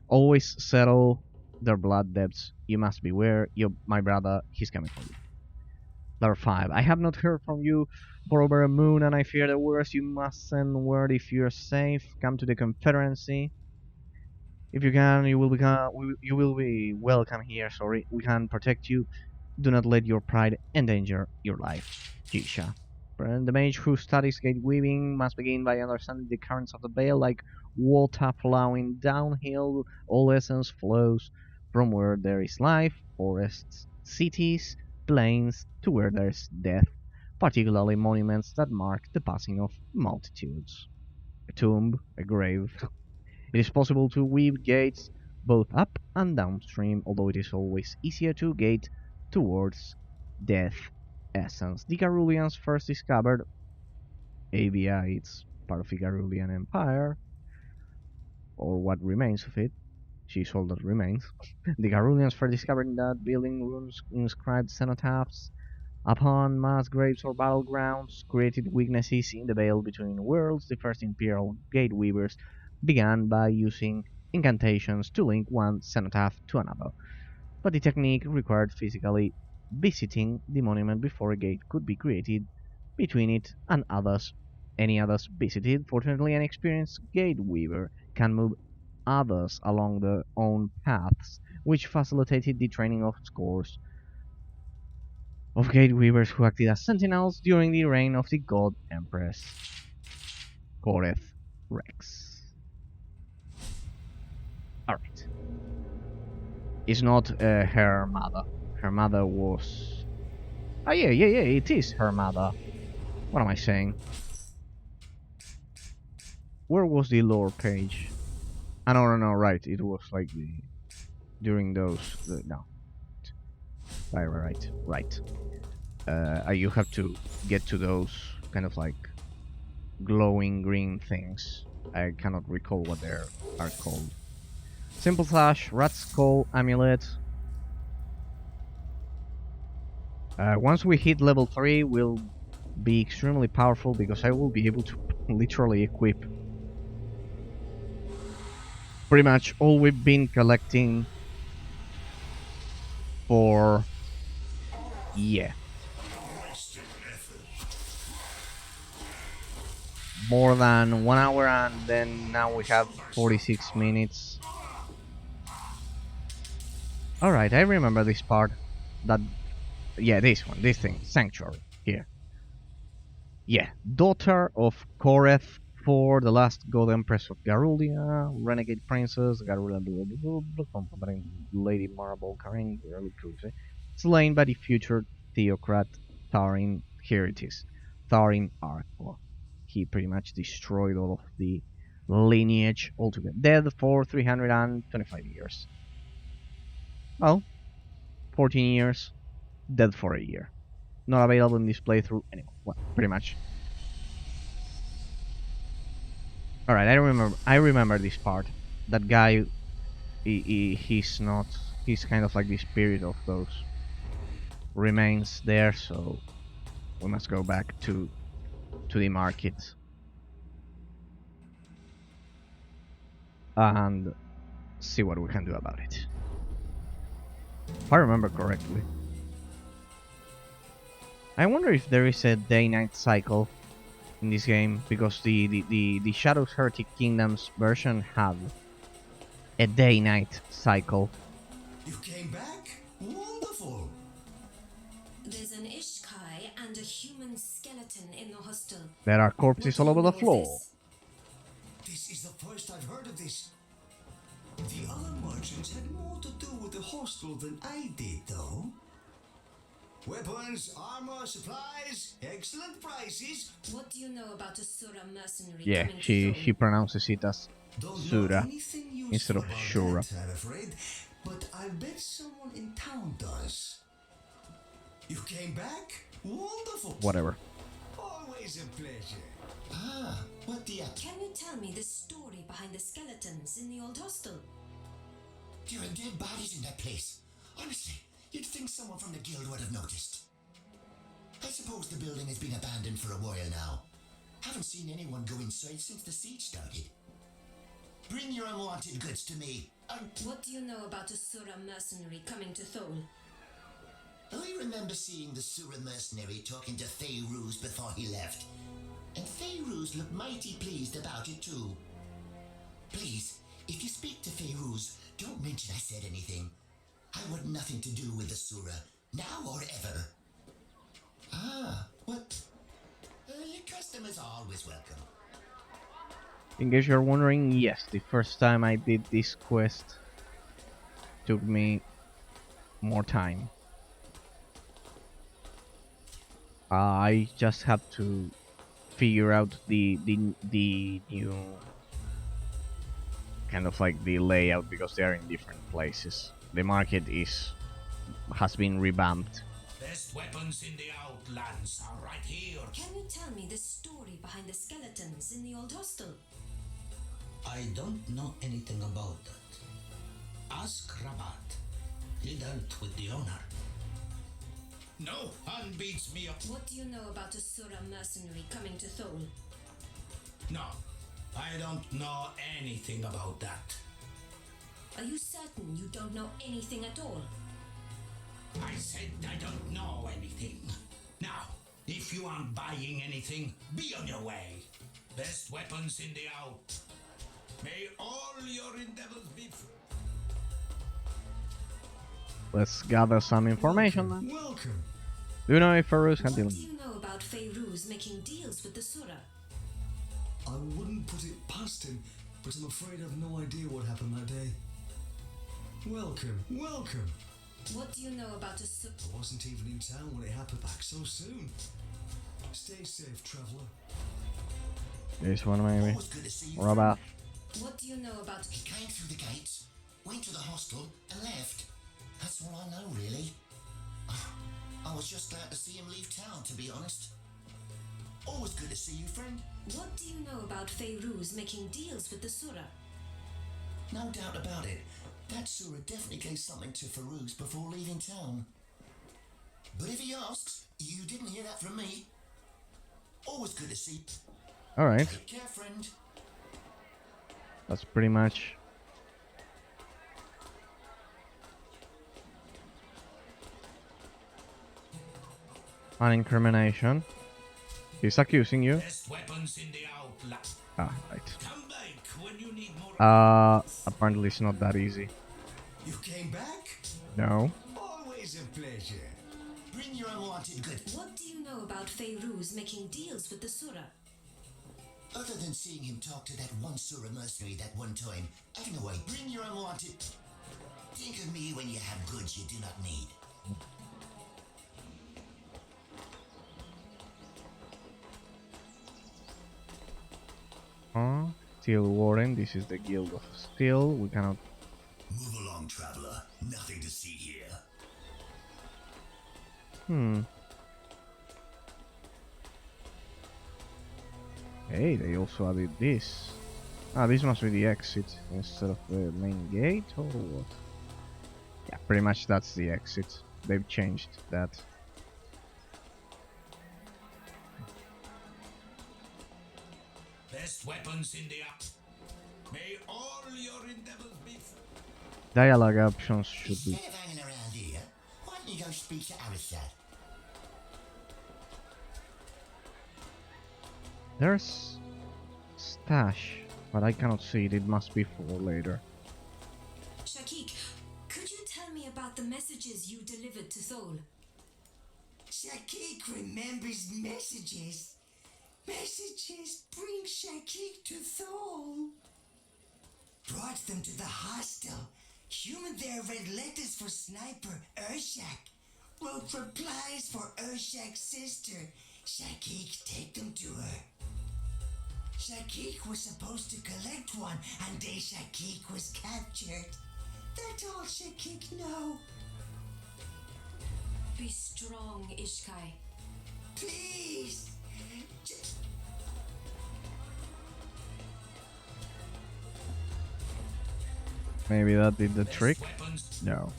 always settle their blood debts. You must beware, my brother, he's coming for you. Letter 5. I have not heard from you for over a moon, and I fear the worst. You must send word if you're safe. Come to the Confederacy. If you can, you will be welcome here. Sorry, we can protect you. Do not let your pride endanger your life. Jisha. The mage who studies gate weaving must begin by understanding the currents of the Veil, like water flowing downhill. All essence flows from where there is life, forests, cities, plains, to where there is death, particularly monuments that mark the passing of multitudes. A tomb, a grave. It is possible to weave gates both up and downstream, although it is always easier to gate towards death essence. The Garulians first discovered Avia, it's part of the Garulian Empire, or what remains of it. She's all that remains. The Garulians first discovered that building runes inscribed cenotaphs upon mass graves or battlegrounds created weaknesses in the veil between worlds. The first Imperial Gateweavers began by using incantations to link one cenotaph to another, but the technique required physically visiting the monument before a gate could be created between it and any others visited. Fortunately, an experienced gateweaver can move others along their own paths, which facilitated the training of scores of gateweavers who acted as sentinels during the reign of the god empress Koreth Rex. Alright. It's not her mother. Her mother was... Oh yeah, it is her mother. What am I saying? Where was the lore page? I don't know, right. It was like during those... no. Right. You have to get to those kind of like glowing green things. I cannot recall what they are called. Simple Slash, Rat Skull, Amulet. Once we hit level 3, we'll be extremely powerful because I will be able to literally equip pretty much all we've been collecting for... yeah. More than 1 hour, and then now we have 46 minutes. Alright, I remember this part. Yeah, this thing, Sanctuary, here. Yeah, daughter of Koreth IV, the last god empress of Garulia, renegade princess, Lady Marble, Karin, slain by the future theocrat Tharin. Here it is, Tharin Arkor. He pretty much destroyed all of the lineage altogether. Dead for 325 years. Well, 14 years, dead for a year. Not available in this playthrough anymore. Well, pretty much. Alright, I remember this part. That guy, he's kind of like the spirit of those remains there, so we must go back to the market and see what we can do about it. If I remember correctly. I wonder if there is a day-night cycle in this game, because the Shadows Heretic Kingdoms version had a day-night cycle. You came back? Wonderful! There's an Ishkai and a human skeleton in the hostel. There are corpses all over the floor. This is the first I've heard of this. The other merchants had more to do with the hostel than I did, though. Weapons, armor, supplies, excellent prices. What do you know about a Sura mercenary? Yeah, coming to she Thor? pronounces it as Don't Sura know anything useful instead of about Shura. that, I'm afraid. But I bet someone in town does. You came back? Wonderful. Whatever. Always a pleasure. Ah, what the... Can you tell me the story behind the skeletons in the old hostel? There are dead bodies in that place. Honestly, you'd think someone from the guild would have noticed. I suppose the building has been abandoned for a while now. Haven't seen anyone go inside since the siege started. Bring your unwanted goods to me. What do you know about a Sura mercenary coming to Thol? I remember seeing the Sura mercenary talking to Faeruz before he left. And Faeruz looked mighty pleased about it too. Please, if you speak to Faeruz, don't mention I said anything. I want nothing to do with the Sura, now or ever. Ah, what? Your customers are always welcome. In case you're wondering, yes, the first time I did this quest took me more time. I just have to figure out the new kind of like the layout, because they are in different places. The market has been revamped. Best weapons in the Outlands are right here. Can you tell me the story behind the skeletons in the old hostel? I don't know anything about that. Ask Rabat. He dealt with the owner. No one beats me up. What do you know about a Sura mercenary coming to Thol? No, I don't know anything about that. Are you certain you don't know anything at all? I said I don't know anything. Now, If you aren't buying anything, be on your way. Best weapons in the out. May all your endeavors be Let's gather some information then. Welcome. Do you know if Ferus had What do deal? you know about Fairuz making deals with the Surah? I wouldn't put it past him, but I'm afraid I've no idea what happened that day. Welcome. What do you know about the Surah? I wasn't even in town when it happened back so soon. Stay safe, traveler. This one maybe. Always good to see you. Robert. What do you know about He came through the gates, went to the hostel, and left. That's all I know, really. I was just glad to see him leave town, to be honest. Always good to see you, friend. What do you know about Fairuz making deals with the Surah? No doubt about it. That Surah definitely gave something to Farouz before leaving town. But if he asks, you didn't hear that from me. Always good to see. Alright. Take care, friend. That's pretty much. An incrimination. He's accusing you. best weapons in the outlet. Ah, right. Come back when you need more. Apparently it's not that easy. You came back? No. Always a pleasure. Bring your unwanted goods. What do you know about Fairuz making deals with the Surah? Other than seeing him talk to that one Surah mercenary that one time. Anyway, bring your unwanted. Think of me when you have goods you do not need. Steel Warden. This is the Guild of Steel. We cannot. Move along, traveler. Nothing to see here. Hey, they also added this. Ah, this must be the exit instead of the main gate, or what? Yeah, pretty much that's the exit. They've changed that. Best weapons in the up. May all your endeavors be. Dialogue options should be. Instead of hanging around here, why don't you go speak to Aristad? There's stash, but I cannot see it. It must be for later. Shakik, could you tell me about the messages you delivered to Thol? Shakik remembers messages. Messages bring Shakik to Thol. Brought them to the hostel. Human there read letters for Sniper Urshak. Wrote replies for Urshak's sister. Shakik take them to her. Shakik was supposed to collect one, and day Shakik was captured. That's all Shakik know. Be strong, Ishkai. Please. Maybe that did the trick. Weapons. No.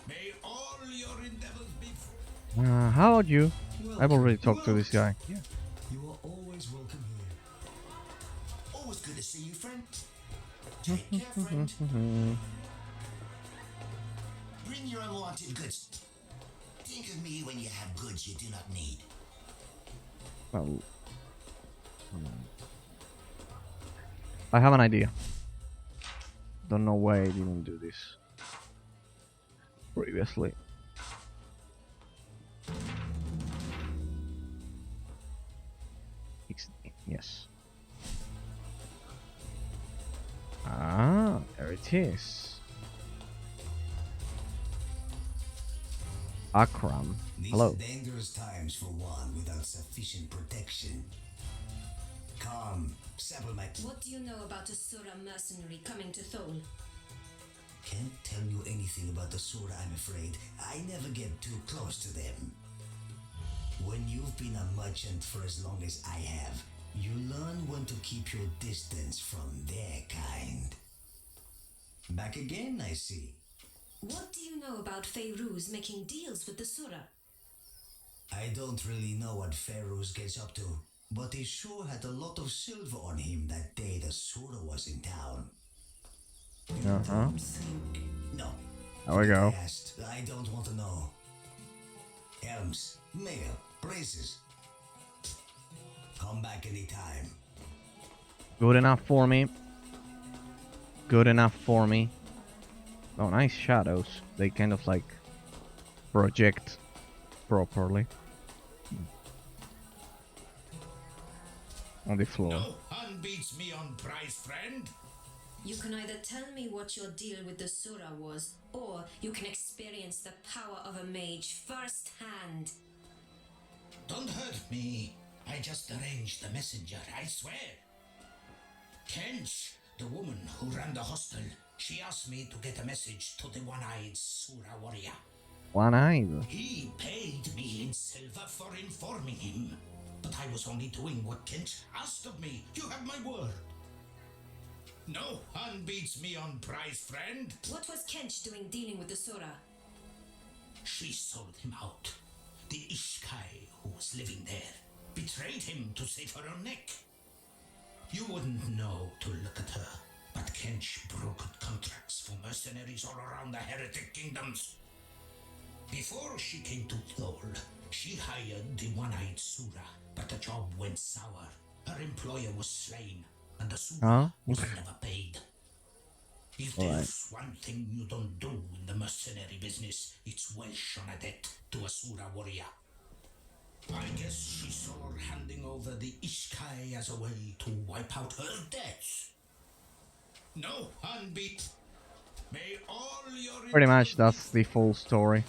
May all your endeavors be. How about you? I've already talked to this guy. Yeah. You are always welcome here. Always good to see you, friend. Take care, friend. Bring your unwanted goods. Think of me when you have goods you do not need. Well, I have an idea. Don't know why I didn't do this previously. Yes. Ah, there it is. Akram. These Hello. are dangerous times for one without sufficient protection. Come, settlement. What do you know about the Surah mercenary coming to Thol? Can't tell you anything about the Surah, I'm afraid. I never get too close to them. When you've been a merchant for as long as I have, you learn when to keep your distance from their kind. Back again, I see. What do you know about Fairuz making deals with the Surah? I don't really know what Pharaohs gets up to, but he sure had a lot of silver on him that day the Surah was in town. Don't think. No. There we go. I don't want to know. Helms, mail, places. Come back anytime. Good enough for me. Good enough for me. Oh, nice shadows. They kind of like project properly on the floor. No one beats me on price, friend. You can either tell me what your deal with the Sura was, or you can experience the power of a mage firsthand. Don't hurt me. I just arranged the messenger, I swear. Kench, the woman who ran the hostel, she asked me to get a message to the one-eyed Sura warrior. One-eyed. He paid me in silver for informing him. But I was only doing what Kench asked of me. You have my word. No one beats me on price, friend. What was Kench doing dealing with the Sura? She sold him out. The Ishkai who was living there betrayed him to save her own neck. You wouldn't know to look at her, but Kench brokered contracts for mercenaries all around the heretic kingdoms. Before she came to Thol, she hired the one-eyed Sura, but the job went sour. Her employer was slain, and the Sura was never paid. If there's one thing you don't do in the mercenary business, it's welsh on a debt to a Sura warrior. I guess she saw handing over the Ishkai as a way to wipe out her debts. No unbeat. May all your Pretty much that's the full story.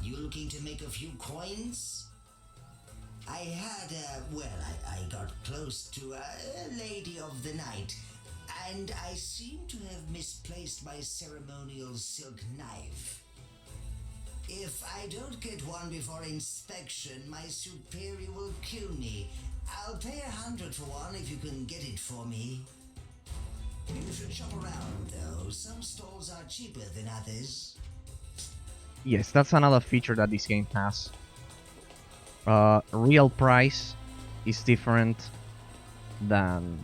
You looking to make a few coins? I had, I got close to a lady of the night, and I seem to have misplaced my ceremonial silk knife. If I don't get one before inspection, my superior will kill me. I'll pay 100 for one if you can get it for me. You should shop around, though. Some stalls are cheaper than others. Yes, that's another feature that this game has. Real price is different than...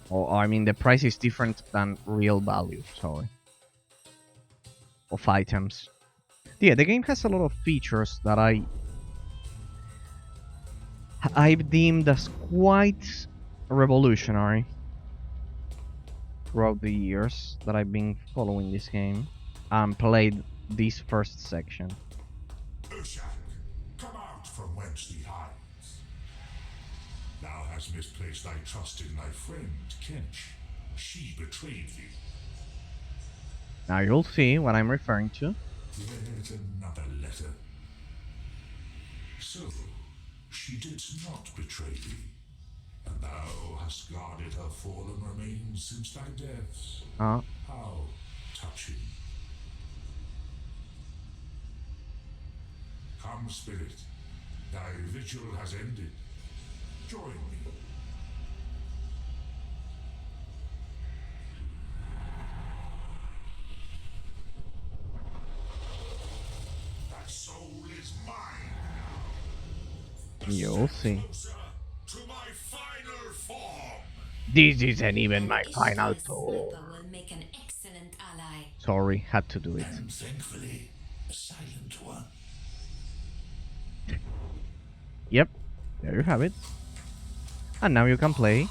Or, I mean, the price is different than real value, sorry. Of items. Yeah, the game has a lot of features that I've deemed as quite revolutionary throughout the years that I've been following this game and played this first section. Urshak, come out from whence thee hides. Thou hast misplaced thy trust in thy friend, Kench. She betrayed thee. Now you'll see what I'm referring to. Yet another letter. So, she did not betray thee, and thou hast guarded her fallen remains since thy deaths. How touching. Come, spirit, thy vigil has ended. Join me. Thy soul is mine now. You'll see. Closer to my final form. This isn't even my final thought. Will make an excellent ally. Sorry, had to do it. And thankfully, a silent one. Yep, there you have it. And now you can play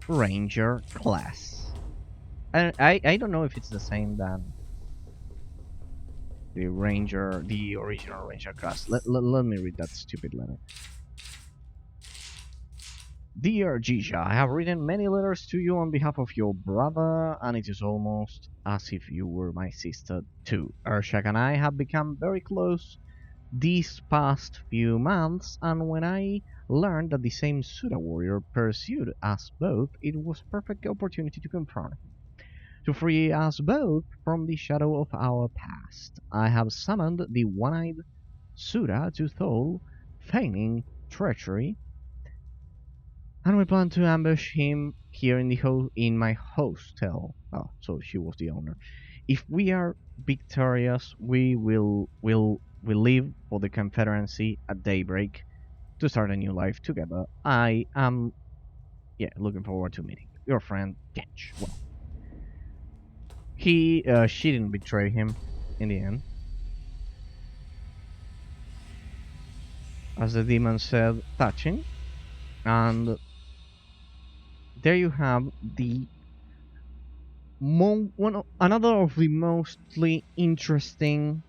Ranger class. And I don't know if it's the same than the original Ranger class. Let me read that stupid letter. Dear Jisha, I have written many letters to you on behalf of your brother, and it is almost as if you were my sister too. Urshak and I have become very close these past few months, and when I learned that the same Sura warrior pursued us both, it was a perfect opportunity to confront him. To free us both from the shadow of our past, I have summoned the one-eyed Sura to Thol, feigning treachery, and we plan to ambush him here in the in my hostel. Oh, so she was the owner. If we are victorious, we will leave for the Confederacy at daybreak to start a new life together. I am, looking forward to meeting your friend Kench. Well, She didn't betray him in the end. As the demon said, touching. And there you have the another of the most interesting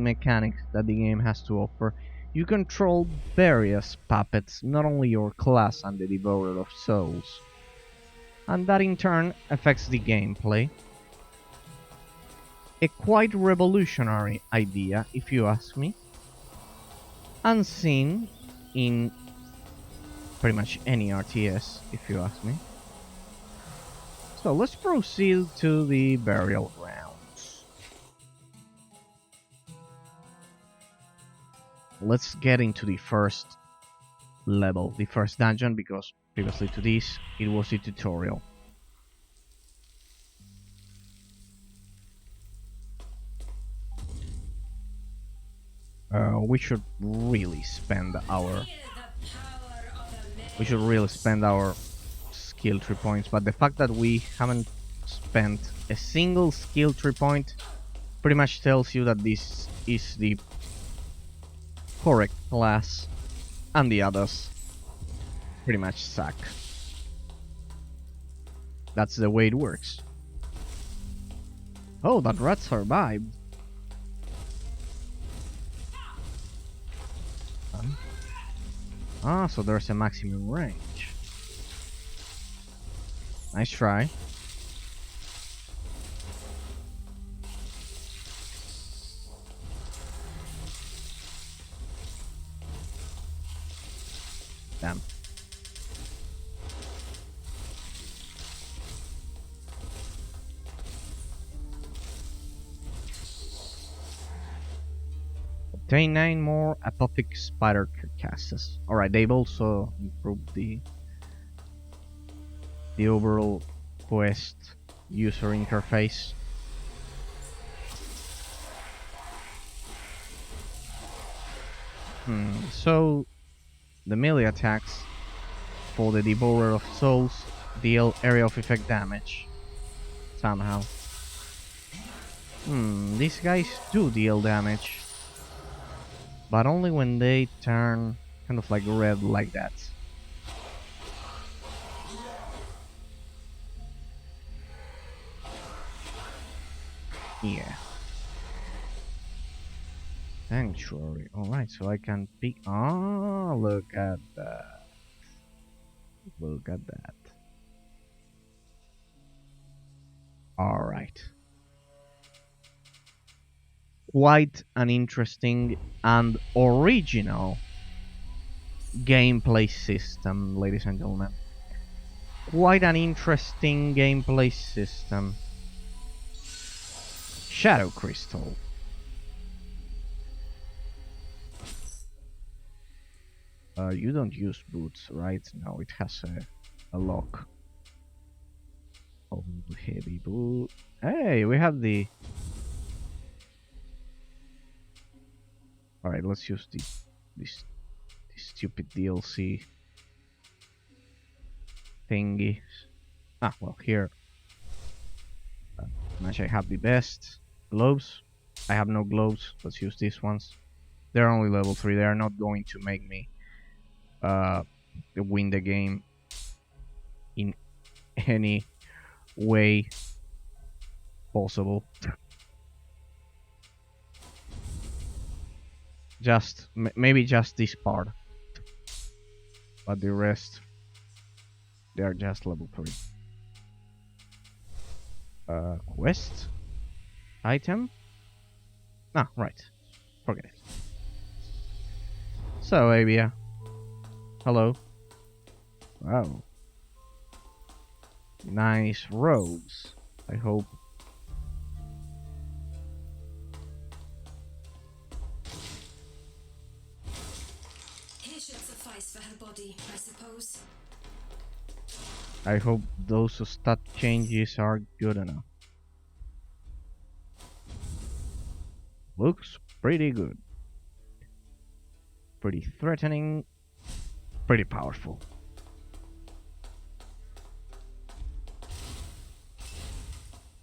mechanics that the game has to offer. You control various puppets, not only your class and the Devourer of Souls, and that in turn affects the gameplay. A quite revolutionary idea, if you ask me, unseen in pretty much any RTS, if you ask me. So let's proceed to the burial grounds. Let's get into the first level, the first dungeon, because previously to this, it was a tutorial. We should really spend our skill tree points, but the fact that we haven't spent a single skill tree point pretty much tells you that this is the correct class and the others pretty much suck. That's the way it works. Oh, that rat survived. Ah, so there's a maximum range. Nice try. Damn. Obtain 9 more apophic spider carcasses. Alright, they've also improved the overall quest user interface. So the melee attacks for the Devourer of Souls deal area of effect damage somehow. These guys do deal damage, but only when they turn kind of like red like that. Yeah. Sanctuary. Alright, so I can pick. Oh, look at that. Look at that. Alright. Quite an interesting and original gameplay system, ladies and gentlemen. Quite an interesting gameplay system. Shadow Crystal. You don't use boots, right? No, it has a lock. Oh, heavy boot. Hey, we have the... Alright, let's use this stupid DLC thingy. Ah, well, here. Actually, I have the best gloves. I have no gloves. Let's use these ones. They're only level 3. They are not going to make me win the game in any way possible. Just maybe just this part, but the rest they are just level 3. Quest item. Ah, right. Forget it. So, Avia. Hello. Wow. Nice robes. I hope. Here should suffice for her body, I suppose. I hope those stat changes are good enough. Looks pretty good. Pretty threatening. Pretty powerful.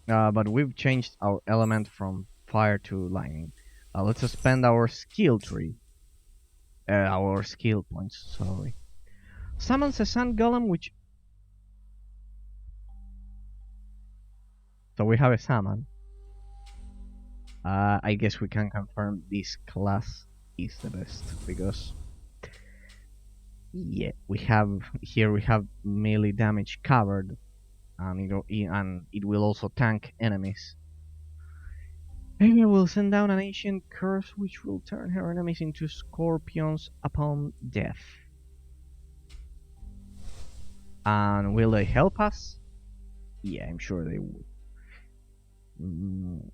But we've changed our element from fire to lightning. Let's spend our skill tree. Our skill points, sorry. Summons a sun golem, which... So we have a summon. I guess we can confirm this class is the best, because... Yeah, we have melee damage covered, and it will also tank enemies. Amy will send down an ancient curse which will turn her enemies into scorpions upon death. And will they help us? Yeah, I'm sure they will. And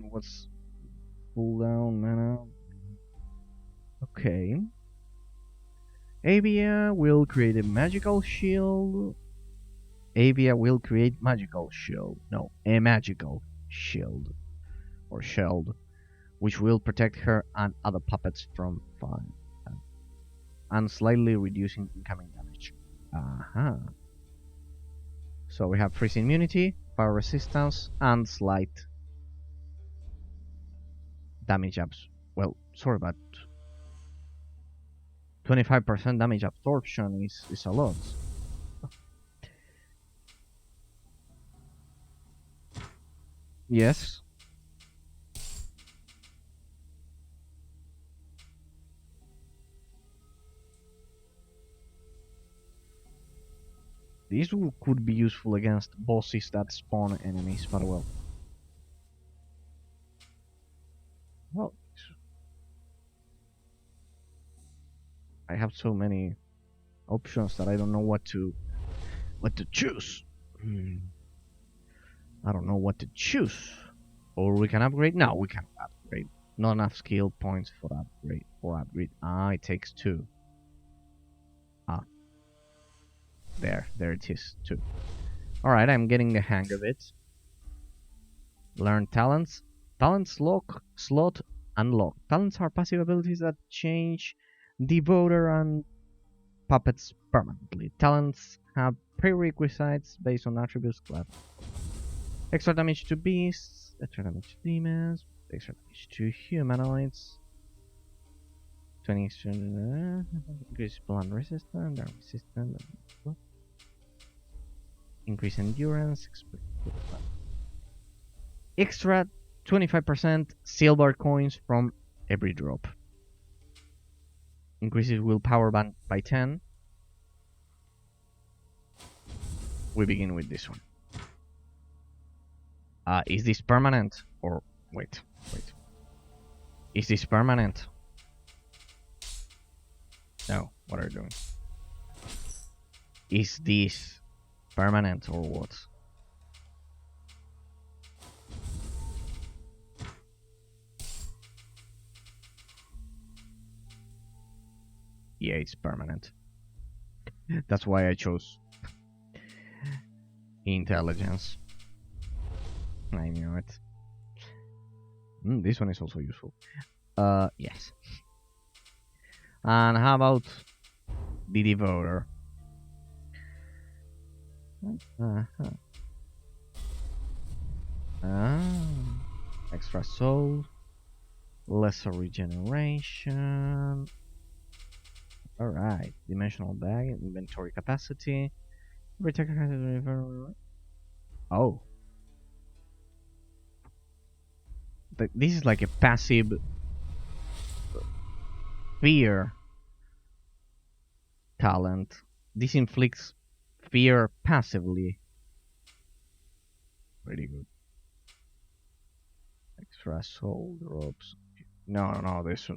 what's cooldown mana? Okay. Avia will create a magical shield. Avia will create magical shield. No, a magical shield. Or shield. Which will protect her and other puppets from fire. And slightly reducing incoming damage. Aha. So we have freeze immunity, fire resistance, and slight damage abs. Well, sorry, but 25% damage absorption is a lot. Yes. This could be useful against bosses that spawn enemies, but well. Well, I have so many options that I don't know what to choose. I don't know what to choose. Or we can upgrade? No, we can't upgrade. Not enough skill points for upgrade. Ah, it takes 2. There it is, 2. Alright, I'm getting the hang of it. Learn talents. Talents slot unlock. Talents are passive abilities that change devoter and puppets permanently. Talents have prerequisites based on attributes class. Extra damage to beasts, extra damage to demons, extra damage to humanoids. 20 extra increase blunt resistance, dark resistance, increase endurance, extra 25% silver coins from every drop. Increases willpower by 10. We begin with this one. Is this permanent? Or wait. Is this permanent? No, what are you doing? Is this permanent or what? Yeah, it's permanent. That's why I chose intelligence. I knew it. This one is also useful. Yes. And how about the Devoter? Extra soul, lesser regeneration. Alright, dimensional bag, inventory capacity. Protector has a... Oh. This is like a passive fear talent. This inflicts fear passively. Pretty good. Extra soul drops. No, this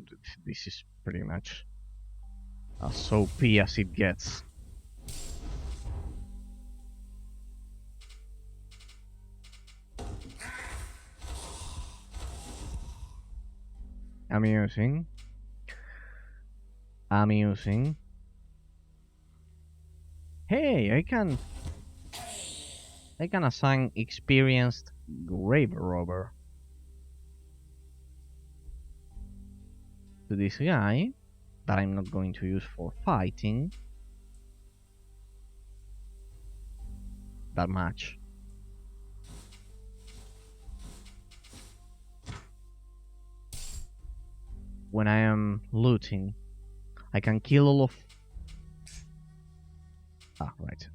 is pretty much as OP as it gets. Amusing. Hey, I can assign experienced grave robber to this guy that I'm not going to use for fighting that much. when I am looting, I can kill all of... Ah, right.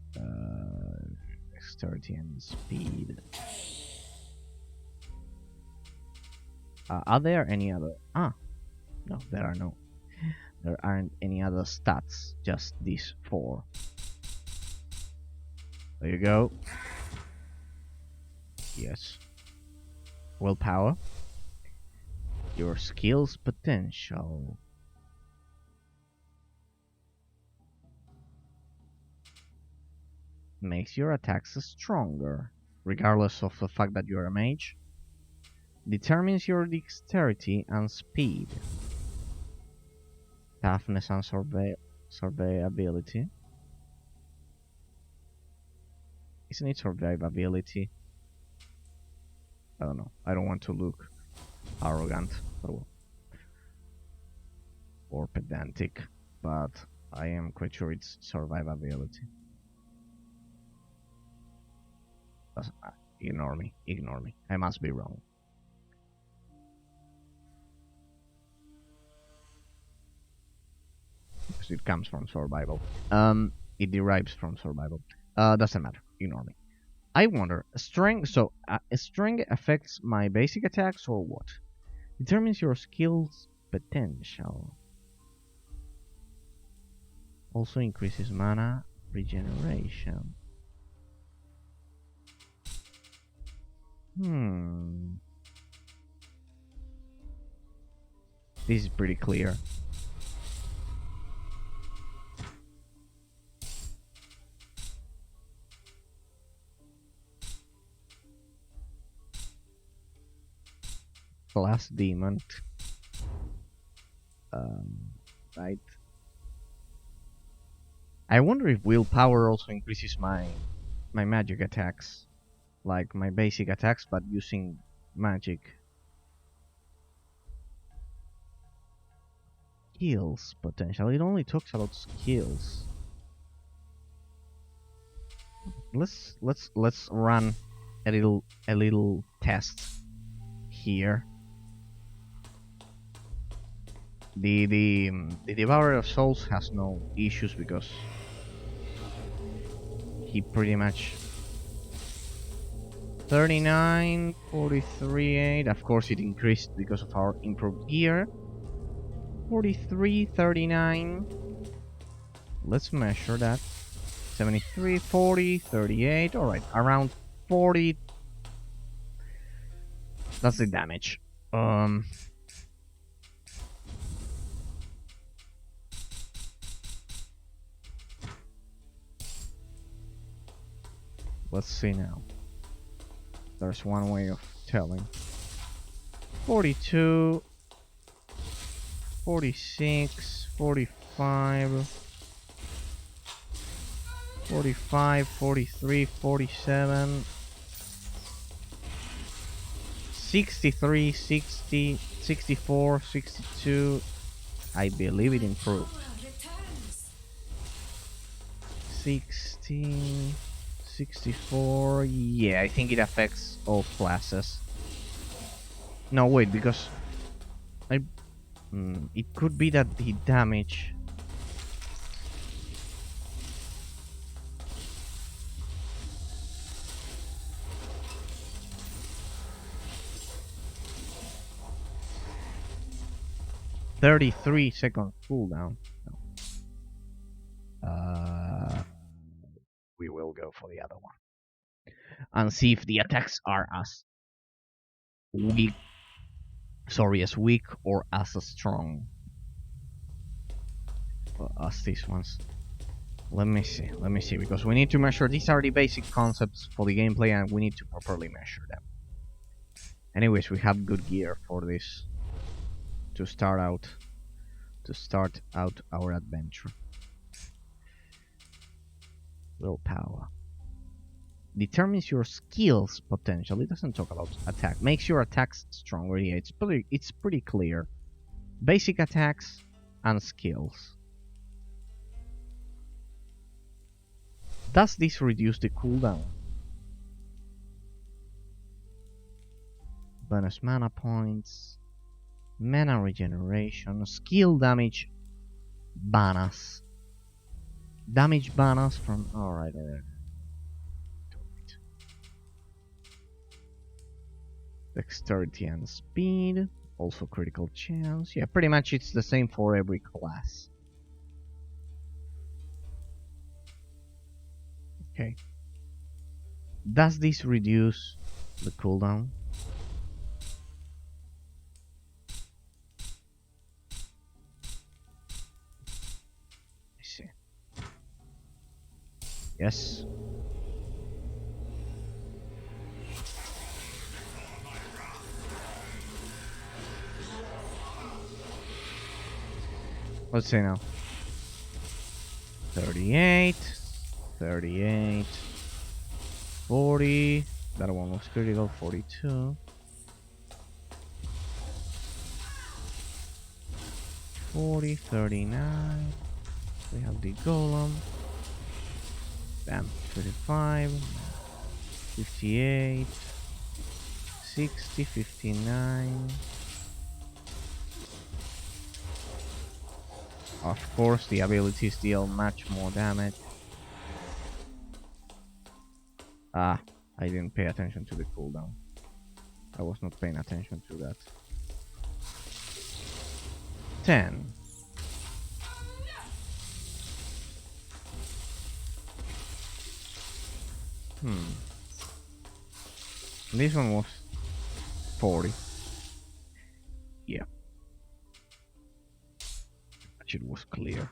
Dexterity and speed. Are there any other... Ah, no, there are no. There aren't any other stats, just these 4. There you go. Yes. Willpower. Your skills potential. Makes your attacks stronger, regardless of the fact that you're a mage. Determines your dexterity and speed. Toughness and survivability. Isn't it survivability? I don't know. I don't want to look arrogant or pedantic, but I am quite sure it's survivability. Ignore me. I must be wrong. Because it comes from survival. It derives from survival. Doesn't matter. Ignore me. I wonder, strength. So, strength affects my basic attacks or what? Determines your skills potential. Also increases mana regeneration. This is pretty clear. Class demon. Right. I wonder if willpower also increases my magic attacks, like my basic attacks, but using magic. Skills potential. It only talks about skills. Let's run a little test here. The Devourer of Souls has no issues because he pretty much 39, 43, 8. Of course it increased because of our improved gear. 43, 39. Let's measure that. 73, 40, 38. Alright, around 40. That's the damage. Let's see now. There's one way of telling. 42, 46, 45, 45, 43, 47, 63, 60, 64, 62. I believe it improved. 60, 64. Yeah, I think it affects all classes. No, wait, because it could be that the damage. (33-second cooldown). No. We will go for the other one and see if the attacks are as weak. Sorry, as weak or as strong as these ones. Let me see, because we need to measure. These are the basic concepts for the gameplay and we need to properly measure them. Anyways, we have good gear for this to start out our adventure. Willpower. Determines your skills potential. It doesn't talk about attack. Makes your attacks stronger. Yeah, it's pretty clear. Basic attacks and skills. Does this reduce the cooldown? Bonus mana points. Mana regeneration, skill damage bonus. Damage bonus from... Alright. Dexterity and speed. Also critical chance. Yeah, pretty much it's the same for every class. Okay. Does this reduce the cooldown? I see. Yes. Let's see now. 38, 38, 40. That one was critical. 42. 40, 39. We have the golem. Bam. 35, 58, 60, 59. Of course, the abilities deal much more damage. Ah, I didn't pay attention to the cooldown. I was not paying attention to that. 10. This one was 40. Yeah. It was clear.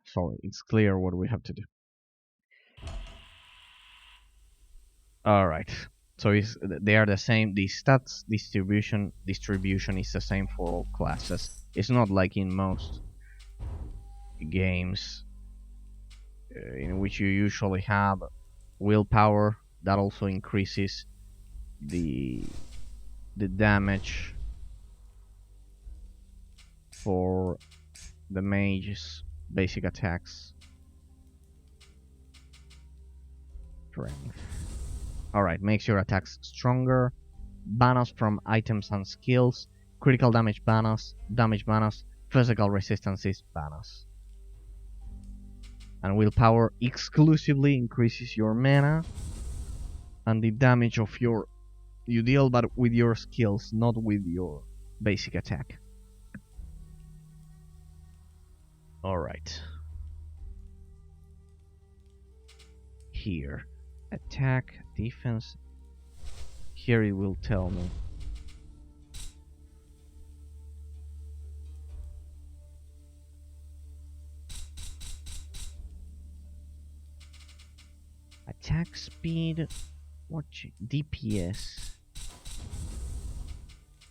Sorry, it's clear what we have to do. Alright. So they are the same. The stats distribution is the same for all classes. It's not like in most games in which you usually have willpower that also increases the damage for the mage's basic attacks. Strength. Alright, makes your attacks stronger. Bonus from items and skills. Critical damage bonus. Damage bonus. Physical resistances bonus. And willpower exclusively increases your mana and the damage of you deal, but with your skills, not with your basic attack. Alright. Here. Attack, defense. Here it will tell me. Attack speed. Watch DPS.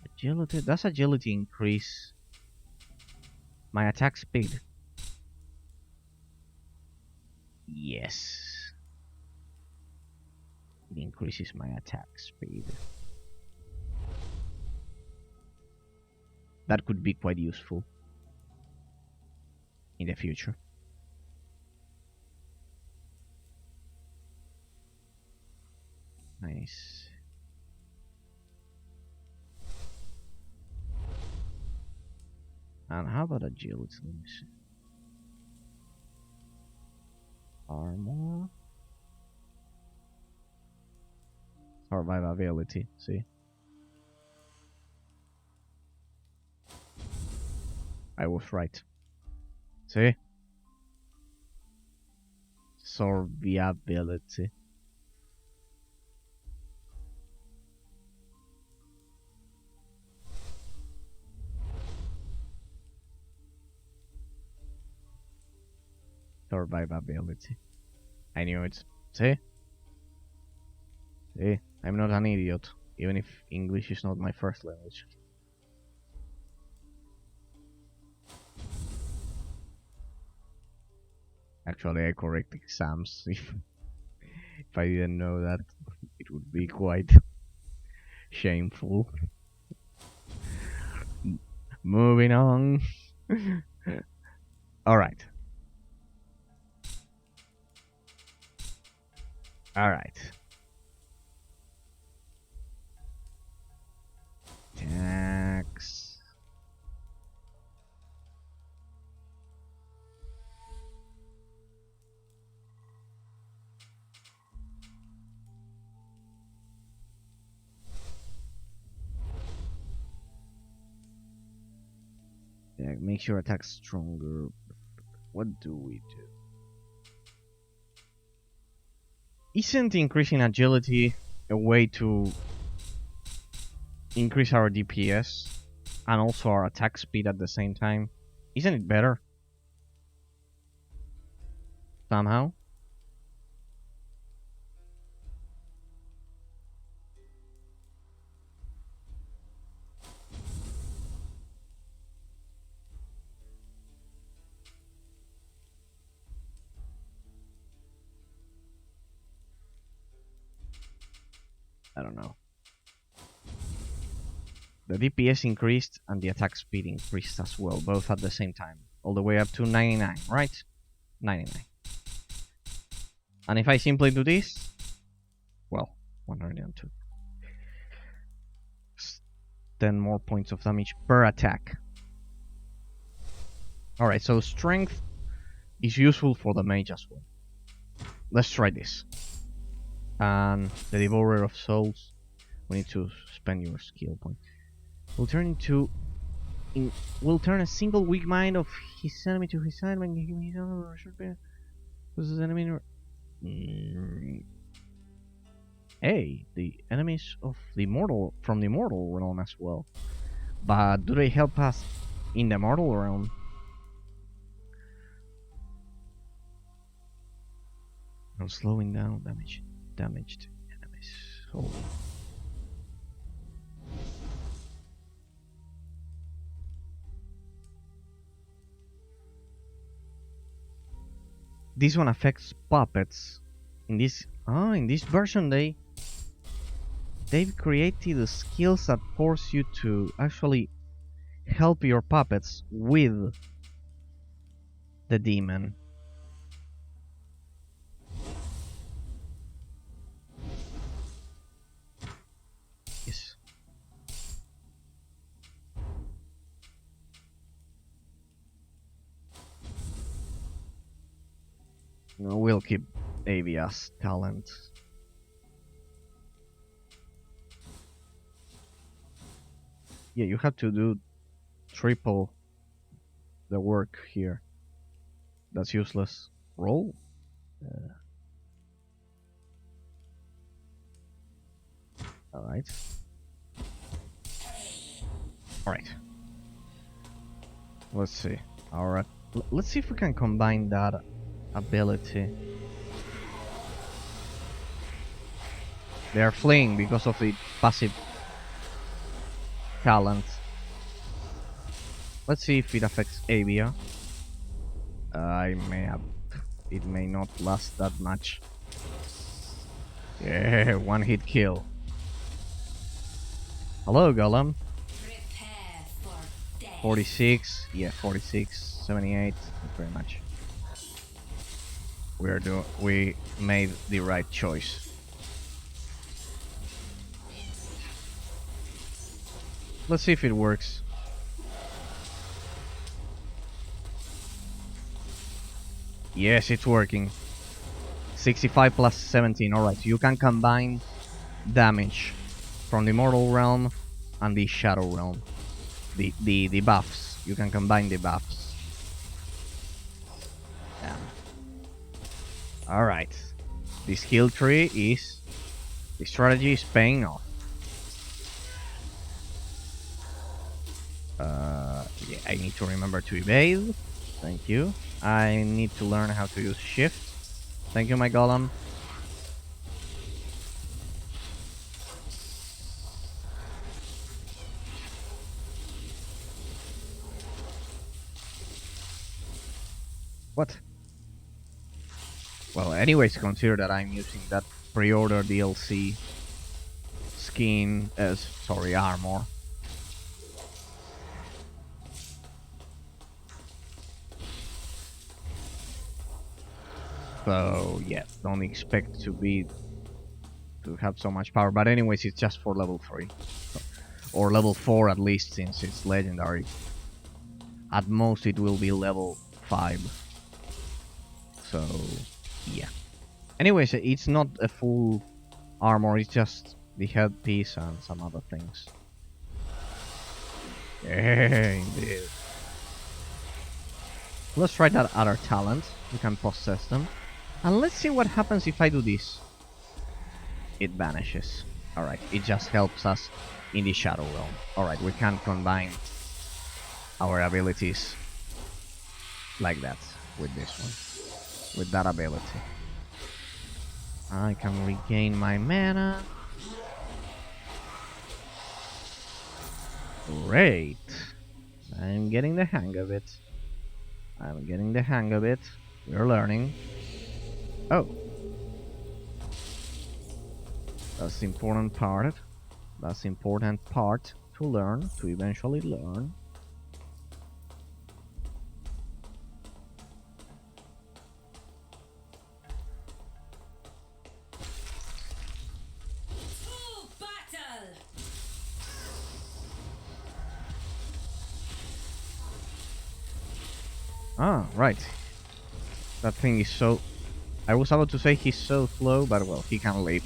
Agility. Does agility increase my attack speed? Yes. It increases my attack speed. That could be quite useful in the future. Nice. And how about agility? Let me see. Armor. Survivability, see? I was right. See? Survivability. Survivability. I knew it. See? See? I'm not an idiot, even if English is not my first language. Actually, I correct exams. If I didn't know that, it would be quite shameful. Moving on. Alright. Alright. Attacks. Yeah, make your attack stronger. What do we do? Isn't increasing agility a way to increase our DPS and also our attack speed at the same time? Isn't it better? Somehow? I don't know. The DPS increased and the attack speed increased as well, both at the same time. All the way up to 99, right? 99. And if I simply do this, well, 102. 10 more points of damage per attack. Alright, so strength is useful for the mage as well. Let's try this. And the Devourer of Souls, we need to spend your skill point. Will turn a single weak mind of his enemy to his side when giving his own or short bear. Was his enemy? Hey, the enemies of the mortal from the mortal realm as well. But do they help us in the mortal realm? No, slowing down damaged enemies. So this one affects puppets. In this version they've created skills that force you to actually help your puppets with the demon. Yes. No, we'll keep Avia's talent. Yeah, you have to do triple the work here. That's useless. Roll? Alright. Alright. Let's see. Alright. Let's see if we can combine that ability. They are fleeing because of the passive talent. Let's see if it affects Avia. It may not last that much. Yeah, one hit kill. Hello, Golem. Prepare for death. 46, yeah, 46, 78, not very much. We made the right choice. Let's see if it works. Yes, it's working. 65 plus 17. Alright, you can combine damage from the mortal realm and the shadow realm. The buffs. You can combine the buffs. Yeah. Alright. The skill tree is... The strategy is paying off. Yeah, I need to remember to evade. Thank you. I need to learn how to use shift. Thank you, my golem. What? Well, anyways, consider that I'm using that pre-order DLC skin as, sorry, armor. So yeah, don't expect to have so much power. But anyways, it's just for level 3. So, or level 4 at least, since it's legendary. At most it will be level 5. So, yeah. Anyways, it's not a full armor, it's just the headpiece and some other things. Yeah, indeed. Let's try that other talent. We can possess them. And let's see what happens if I do this. It vanishes. Alright, it just helps us in the Shadow Realm. Alright, we can combine our abilities like that with this one. With that ability. I can regain my mana. Great. I'm getting the hang of it. I'm getting the hang of it. We're learning. Oh. That's the important part. That's the important part to learn, to eventually learn. Full battle! Ah, right. That thing is so... I was about to say he's so slow, but well, he can leap.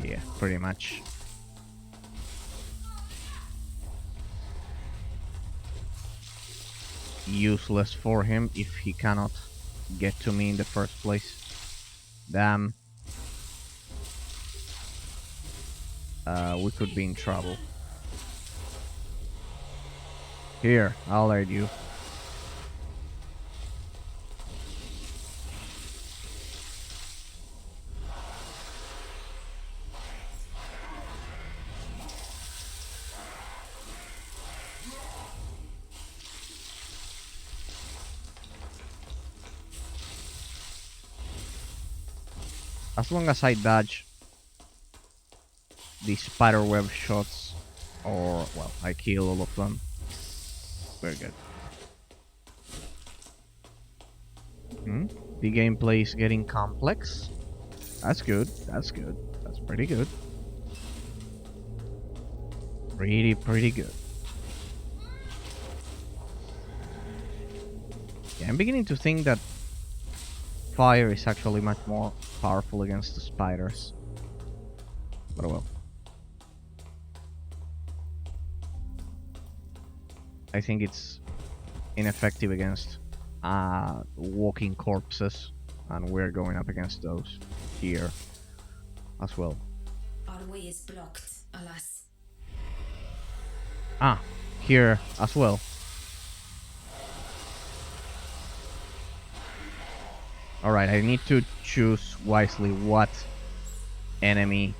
Yeah, pretty much. Useless for him if he cannot get to me in the first place. Damn. We could be in trouble. Here, I'll aid you. As long as I dodge the spiderweb shots, or, well, I kill all of them, we're good. The gameplay is getting complex. That's good, that's good, that's pretty good. Pretty good. Yeah, I'm beginning to think that fire is actually much more powerful against the spiders. But well. I think it's ineffective against walking corpses, and we're going up against those here as well. Our way is blocked, alas. Ah, here as well. Alright, I need to choose wisely what enemy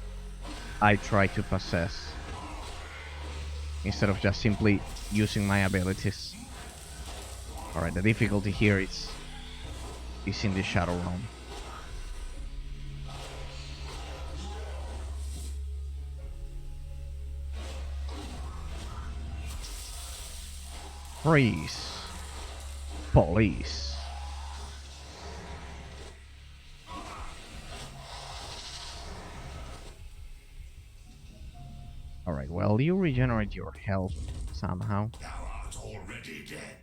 I try to possess, instead of just simply using my abilities. Alright, the difficulty here is in the Shadow Realm. Freeze. Police. Alright, well, you regenerate your health somehow. Thou art already dead.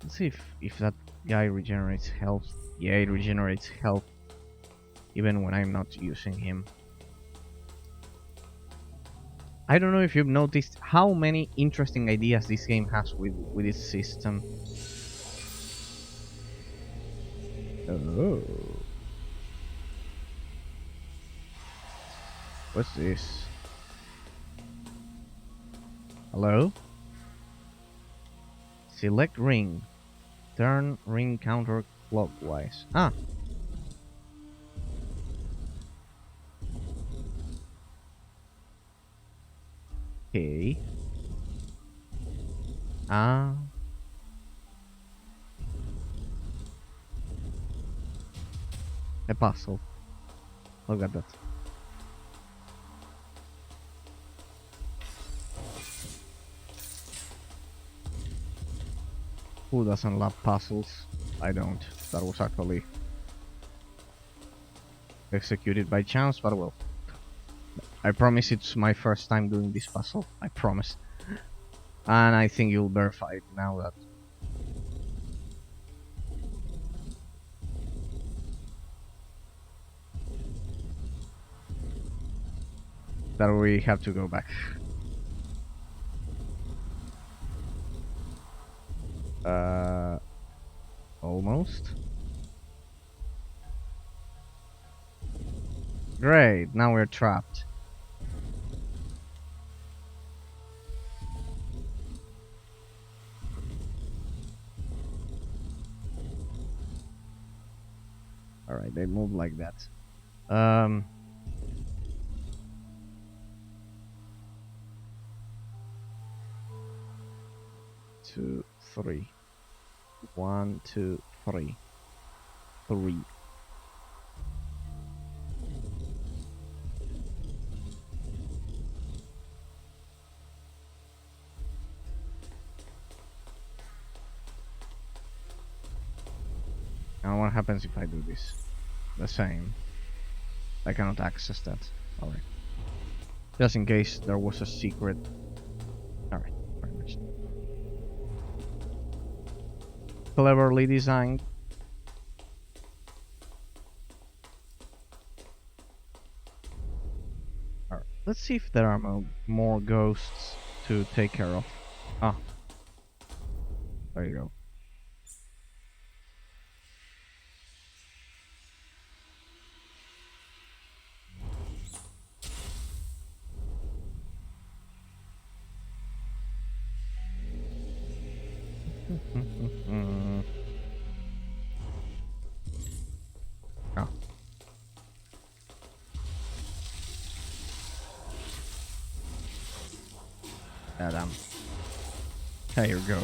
Let's see if that guy regenerates health. Yeah, it regenerates health even when I'm not using him. I don't know if you've noticed how many interesting ideas this game has with its system. Oh. What's this? Hello? Select ring. Turn ring counterclockwise. Ah. Okay. Ah. A puzzle. Look at that. Who doesn't love puzzles? I don't. That was actually executed by chance, but well. I promise it's my first time doing this puzzle. I promise. And I think you'll verify it now that we have to go back. Almost. Great, now we're trapped. Alright, they move like that. 2, 3. 1, 2, 3. 3. Now what happens if I do this? The same. I cannot access that. Alright. Just in case there was a secret. Alright, very nice. Cleverly designed. Alright, let's see if there are more ghosts to take care of. Ah. There you go. Oh. Yeah, damn. There you go.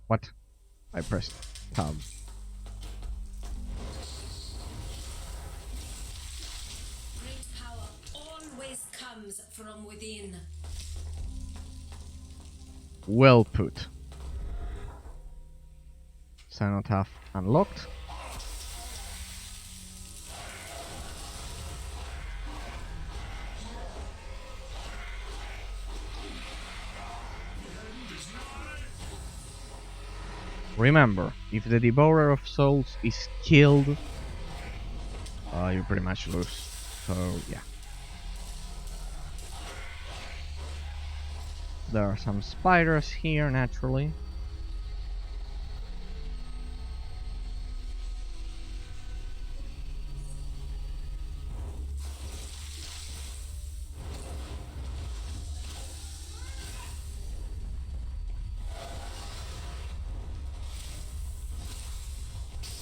What? I pressed tab. Great power always comes from within. Well put. Cenotaph unlocked. Remember, if the Devourer of Souls is killed, you pretty much lose. So, yeah. There are some spiders here, naturally.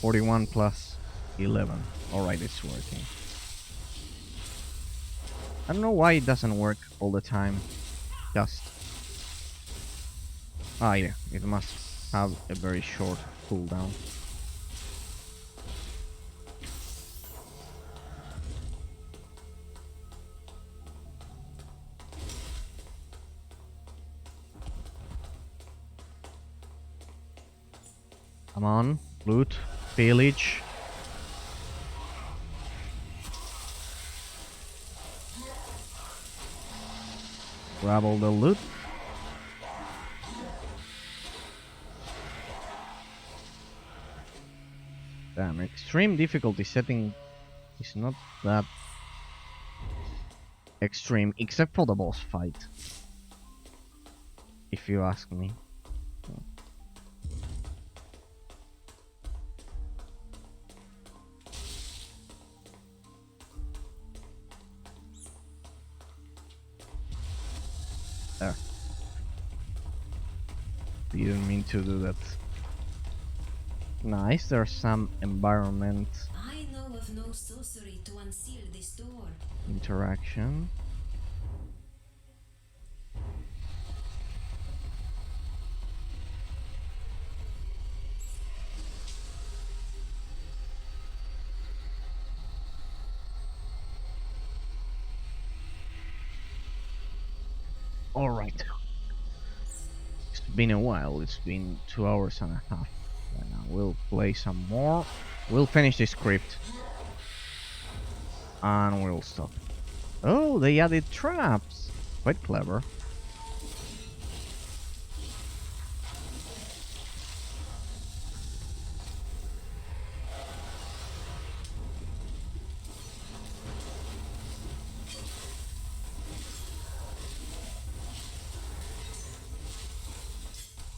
+41 +11. Alright, it's working. I don't know why it doesn't work all the time. Just. Ah, yeah, it must have a very short cooldown. Come on, loot, pillage. Grab all the loot. Damn, extreme difficulty setting is not that extreme, except for the boss fight. If you ask me. There. Didn't mean to do that. Nice, there's some environment I know of no sorcery to unseal this door. interaction. Alright. It's been a while, it's been 2 hours and a half. And we'll play some more. We'll finish this script. And we'll stop. Oh, they added traps. Quite clever.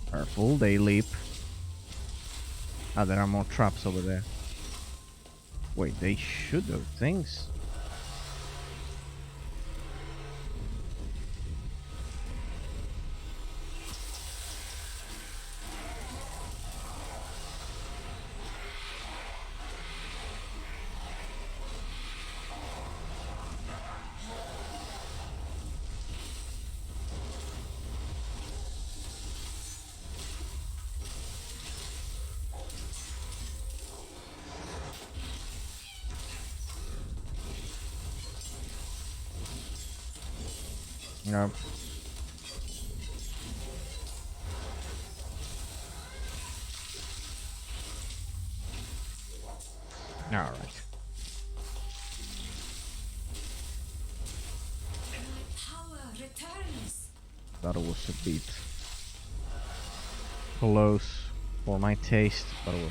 Careful, they leap. Ah, there are more traps over there. Wait, they shoot those things? No. Alright. Power returns. That was a bit close for my taste, but well.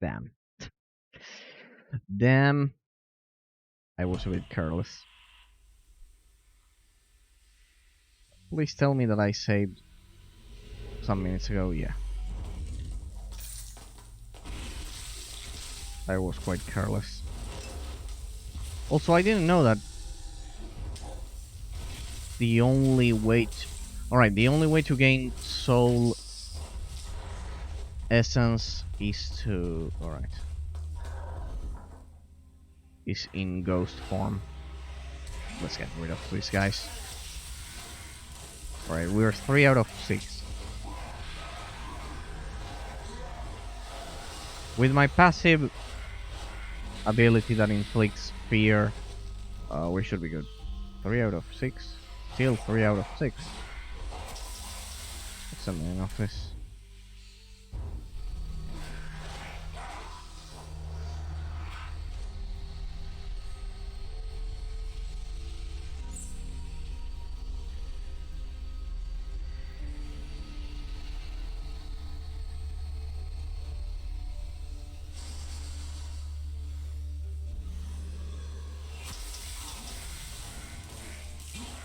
Damn. Damn. I was a bit careless. Please tell me that I saved some minutes ago. Yeah. I was quite careless. Also, I didn't know that the only way to... Alright, the only way to gain soul essence is to... Alright. Is in ghost form. Let's get rid of these guys. Alright, we're 3 out of 6. With my passive ability that inflicts fear, we should be good. 3 out of 6. Still 3 out of 6. What's the main office?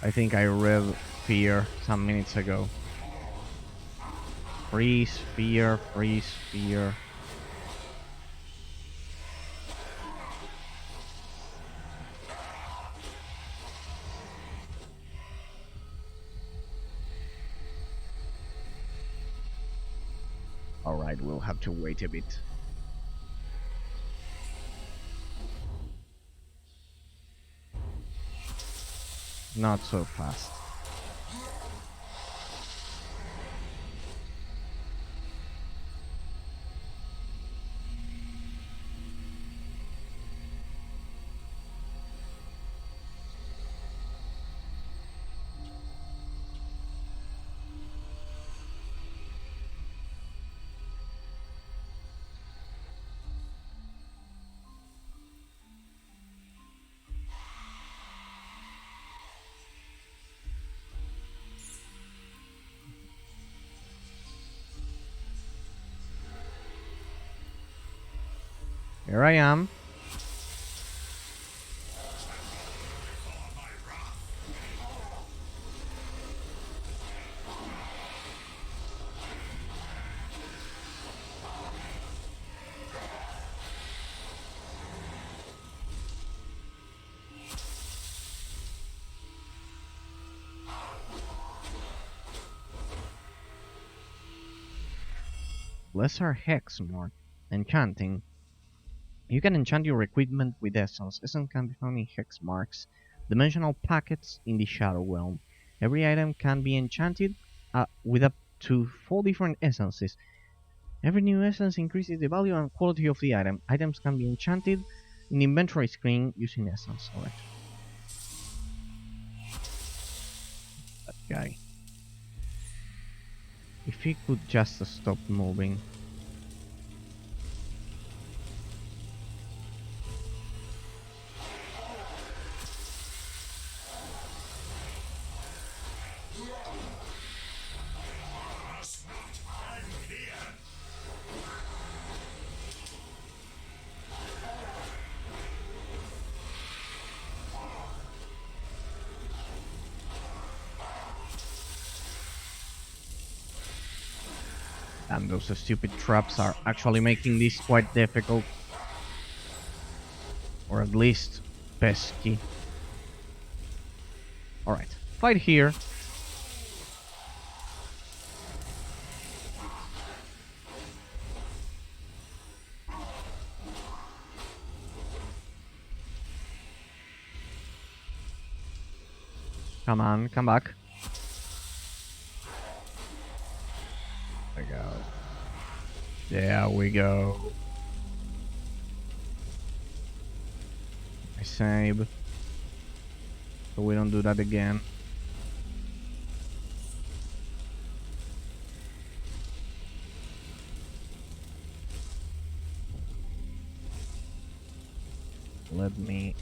I think I read fear some minutes ago. Freeze, fear, freeze, fear. Alright, we'll have to wait a bit. Not so fast. Here I am. Lesser Hex Mark. Enchanting. You can enchant your equipment with essence. Essence can be found in hex marks, dimensional packets in the Shadow Realm. Every item can be enchanted with up to 4 different essences. Every new essence increases the value and quality of the item. Items can be enchanted in inventory screen using essence. Alright. That guy. If he could just stop moving. And those stupid traps are actually making this quite difficult. Or at least pesky. Alright, fight here. Come on, come back. There we go. There we go. I save. So we don't do that again. Let me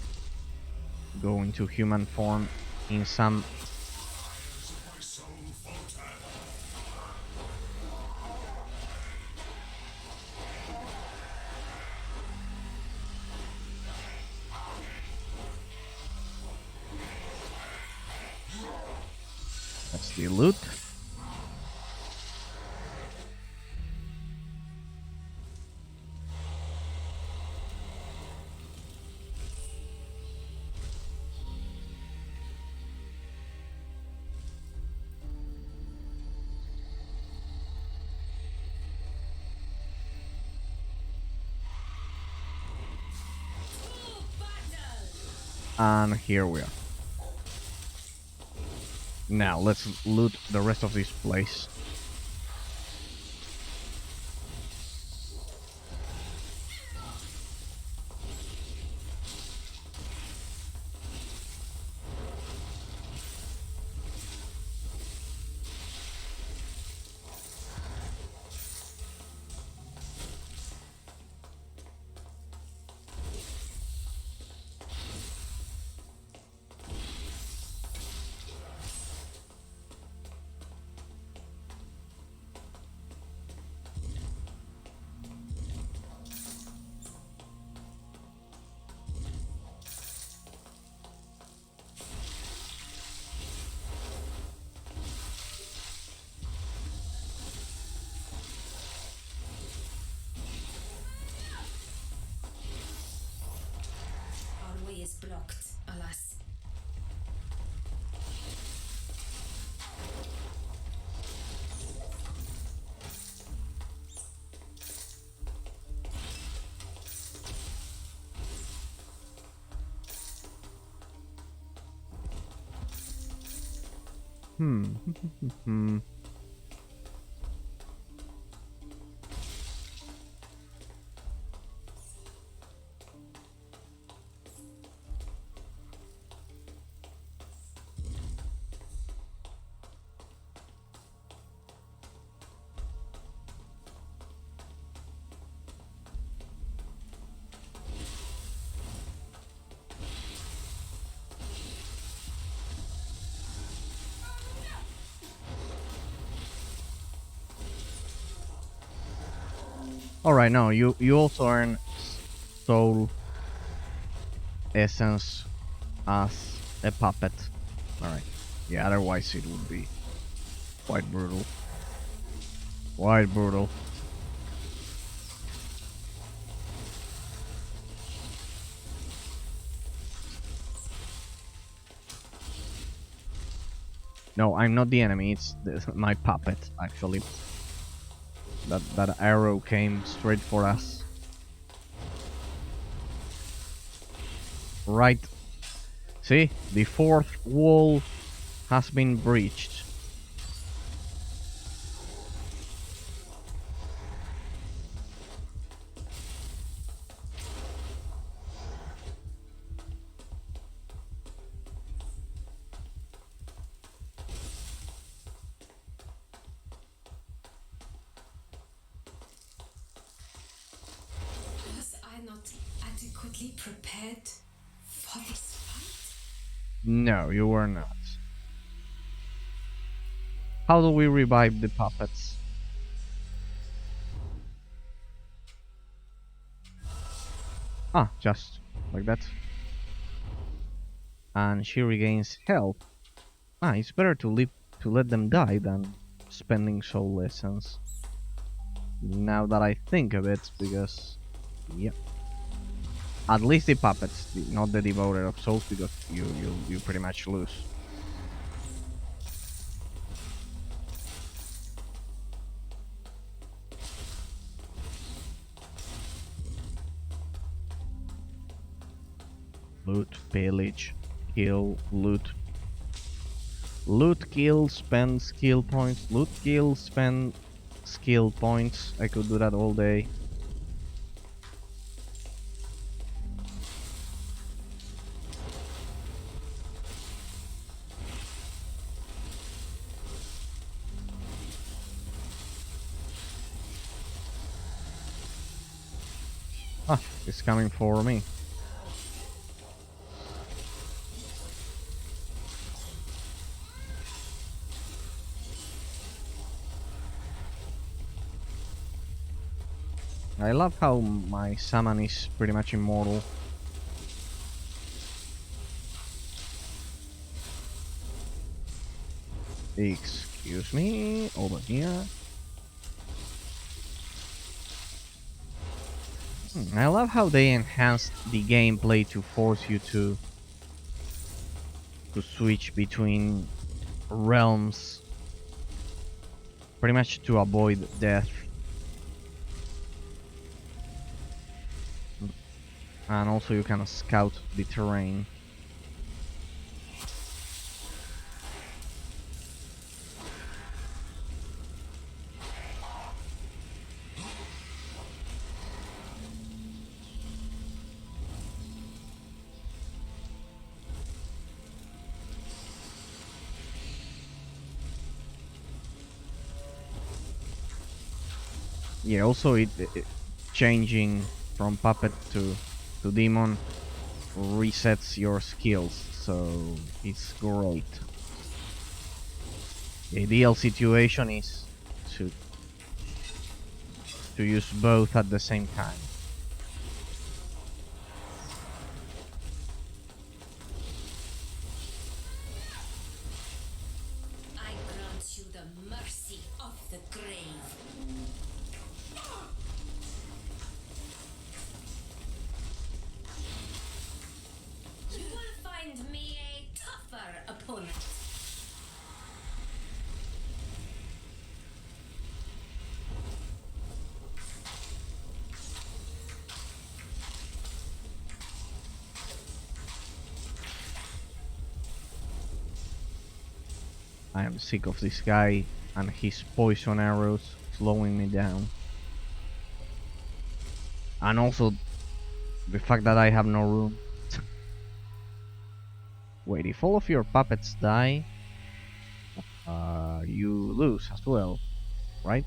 go into human form in some That's the loot. And here we are. Now let's loot the rest of this place. Our way is blocked, alas. Alright, no, you also earn soul essence as a puppet. Alright. Yeah, otherwise it would be quite brutal. Quite brutal. No, I'm not the enemy, it's my puppet, actually. That arrow came straight for us. Right. See? The fourth wall has been breached. adequately prepared for this fight? No, you were not. How do we revive the puppets? Ah, just like that. And she regains health. Ah, it's better to let them die than spending soul essence. Now that I think of it, because yeah, at least the puppets, not the devoted of souls, because you pretty much lose. Loot, pillage, kill, loot. Loot, kill, spend skill points. Loot, kill, spend skill points. I could do that all day. Ah, it's coming for me. I love how my summon is pretty much immortal. Excuse me, over here. I love how they enhanced the gameplay to force you to switch between realms, pretty much to avoid death. And also you can scout the terrain. Yeah, also it changing from puppet to demon resets your skills, so it's great. The ideal situation is to use both at the same time. I grant you the mercy of the grave. You will find me a tougher opponent. I am sick of this guy and his poison arrows slowing me down. And also the fact that I have no room. Wait, if all of your puppets die, you lose as well, right?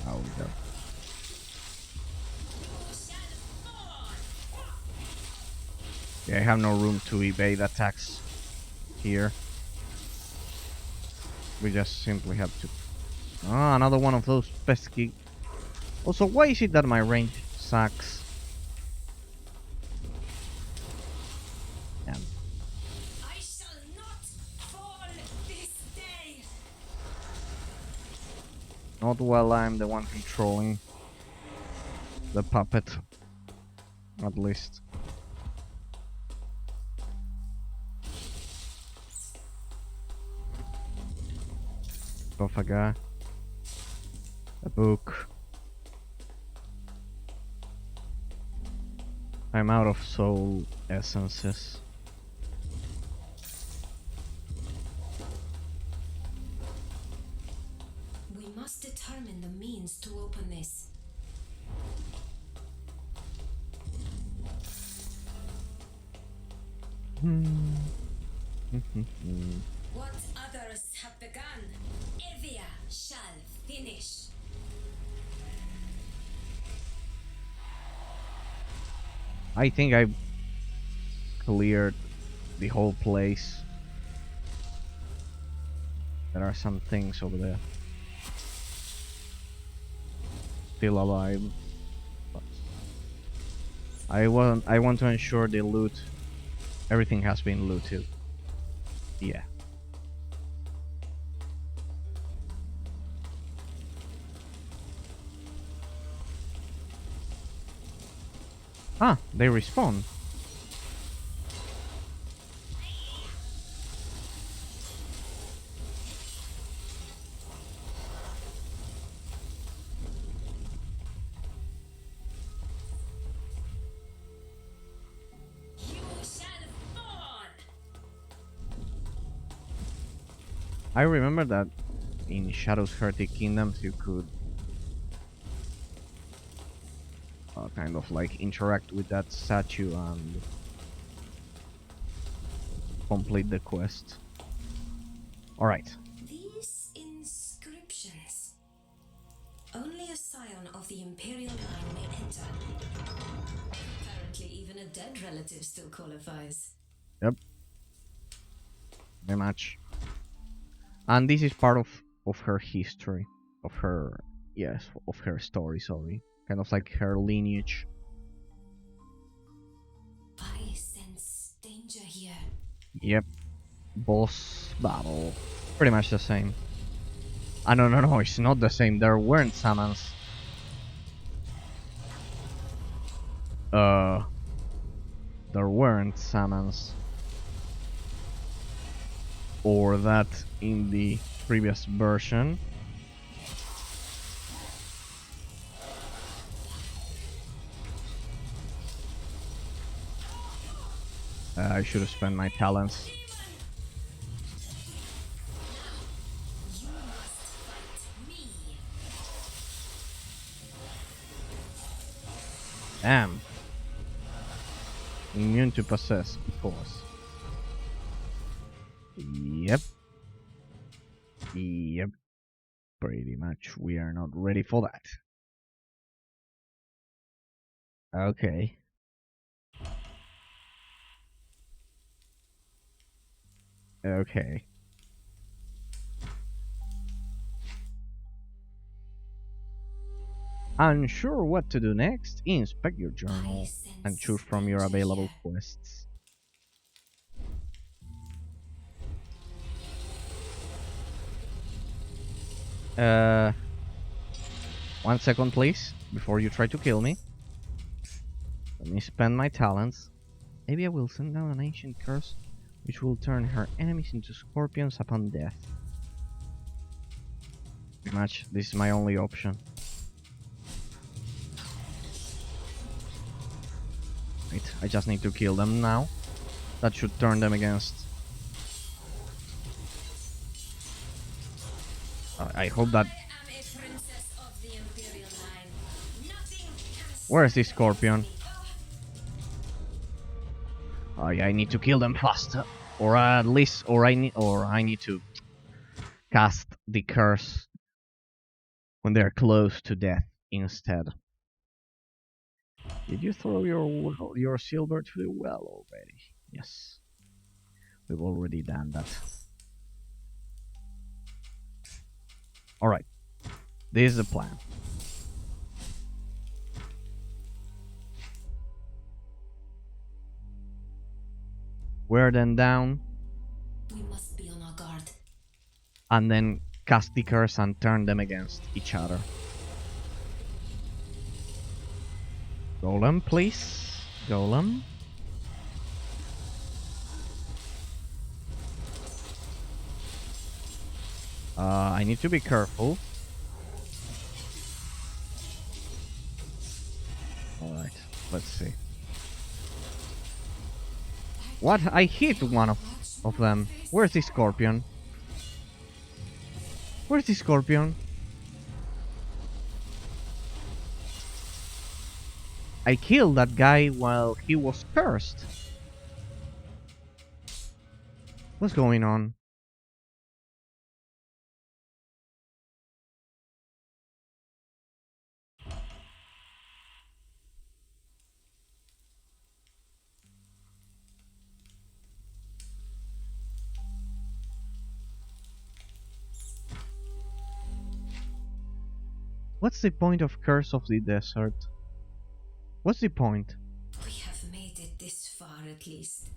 Oh, we go. Yeah, I have no room to evade attacks here. We just simply have to... Ah, another one of those pesky... Also, why is it that my range sucks? Damn. I shall not fall this day. Not while I'm the one controlling the puppet, at least. Sarcophaga. A book. I'm out of soul essences. We must must determine the means to open this. What others have begun, Evia shall finish. I think I cleared the whole place. There are some things over there still alive. But I want to ensure the loot. Everything has been looted. Yeah. Ah, they respawn. You shall fall. I remember that in Shadow's Heretic Kingdoms you could kind of like interact with that statue and complete the quest. Alright. These inscriptions. Only a scion of the Imperial line may enter. Apparently, even a dead relative still qualifies. Yep. Very much. And this is part of her history. Of her... Yes, of her story, sorry. Kind of like her lineage. I sense danger here. Yep. Boss battle. Pretty much the same. Ah, no, it's not the same. There weren't summons. There weren't summons. Or that in the previous version. I should have spent my talents. Damn. Immune to possess, of course. Yep. Yep. Pretty much we are not ready for that. Okay. Okay. Unsure what to do next? Inspect your journal and choose from your available quests. One second please, before you try to kill me. Let me spend my talents. Maybe I will send down an ancient curse which will turn her enemies into scorpions upon death. Pretty much, this is my only option. Wait, I just need to kill them now. That should turn them against... I hope that... Where is this scorpion? I need to kill them faster, or at least, I need to cast the curse when they're close to death instead. Did you throw your silver to the well already? Yes, we've already done that. All right, this is the plan. Wear them down. We must be on our guard. And then cast the curse and turn them against each other. Golem, please. Golem. I need to be careful. Alright, let's see. What? I hit one of them. Where's the scorpion? Where's the scorpion? I killed that guy while he was cursed. What's going on? What's the point of Curse of the Desert? What's the point? We have made it this far at least.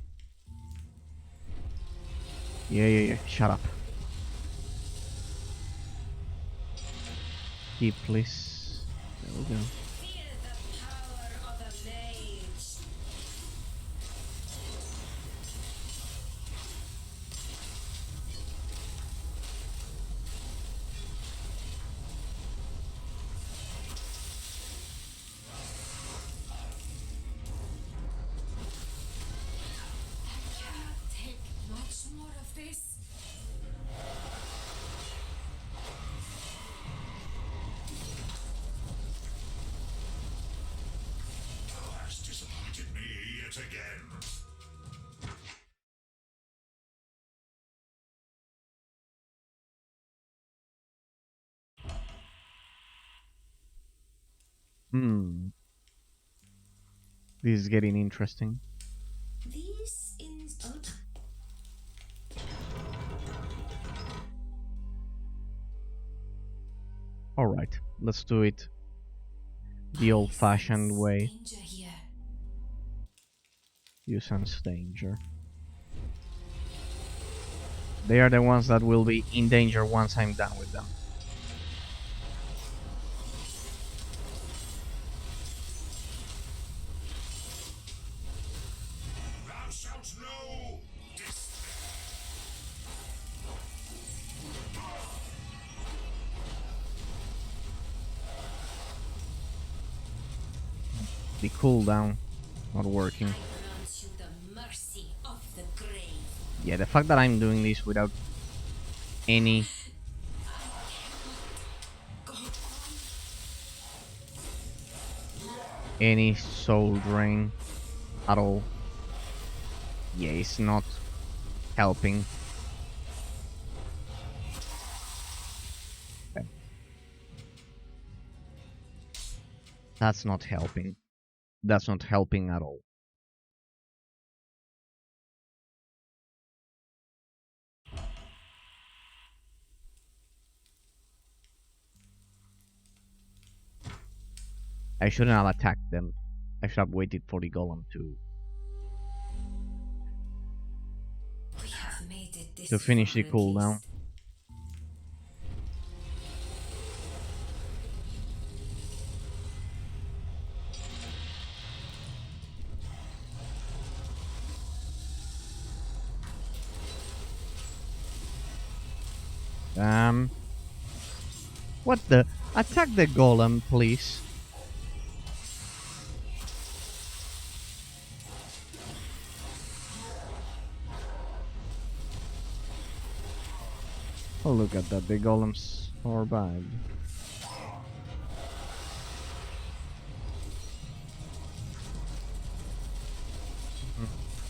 Yeah. Shut up. Keep, please. There we go. Feel the power of the mage. I cannot take much more of this. Thou hast disappointed me yet again. This is getting interesting. These in. Alright, let's do it the old-fashioned way. Danger here. You sense danger. They are the ones that will be in danger once I'm done with them. Thou shalt know despair. The cooldown not working. Grant you the mercy of the grave. Yeah, the fact that I'm doing this without any soul drain at all. Yeah, it's not helping. Okay. That's not helping. That's not helping at all. I shouldn't have attacked them. I should have waited for the golem We have made it this to finish the far at cooldown. least. What the? Attack the golem, please. Oh, look at that. The golems survived.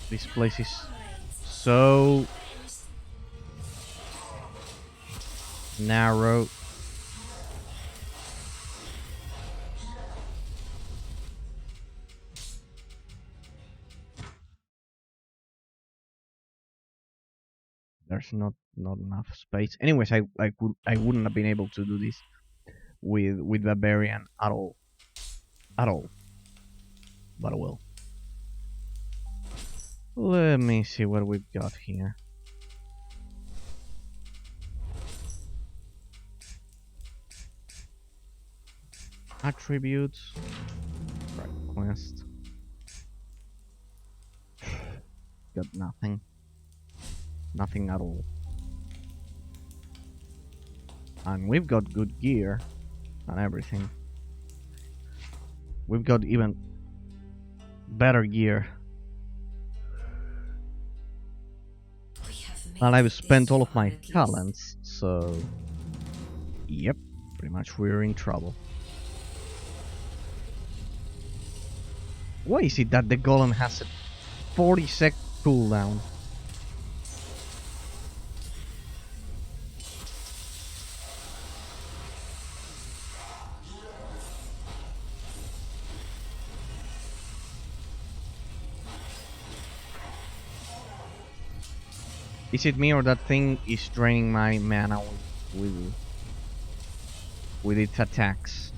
This place is so narrow. There's not enough space. Anyways, I wouldn't have been able to do this with Barbarian at all. But I will. Let me see what we've got here. Attributes. Right, quest. Got nothing. Nothing at all. And we've got good gear and everything. We've got even better gear. We have made And I've it spent this all of far my at least. talents, so yep, pretty much we're in trouble. Why is it that the golem has a 40-sec cooldown? Is it me or that thing is draining my mana with its attacks?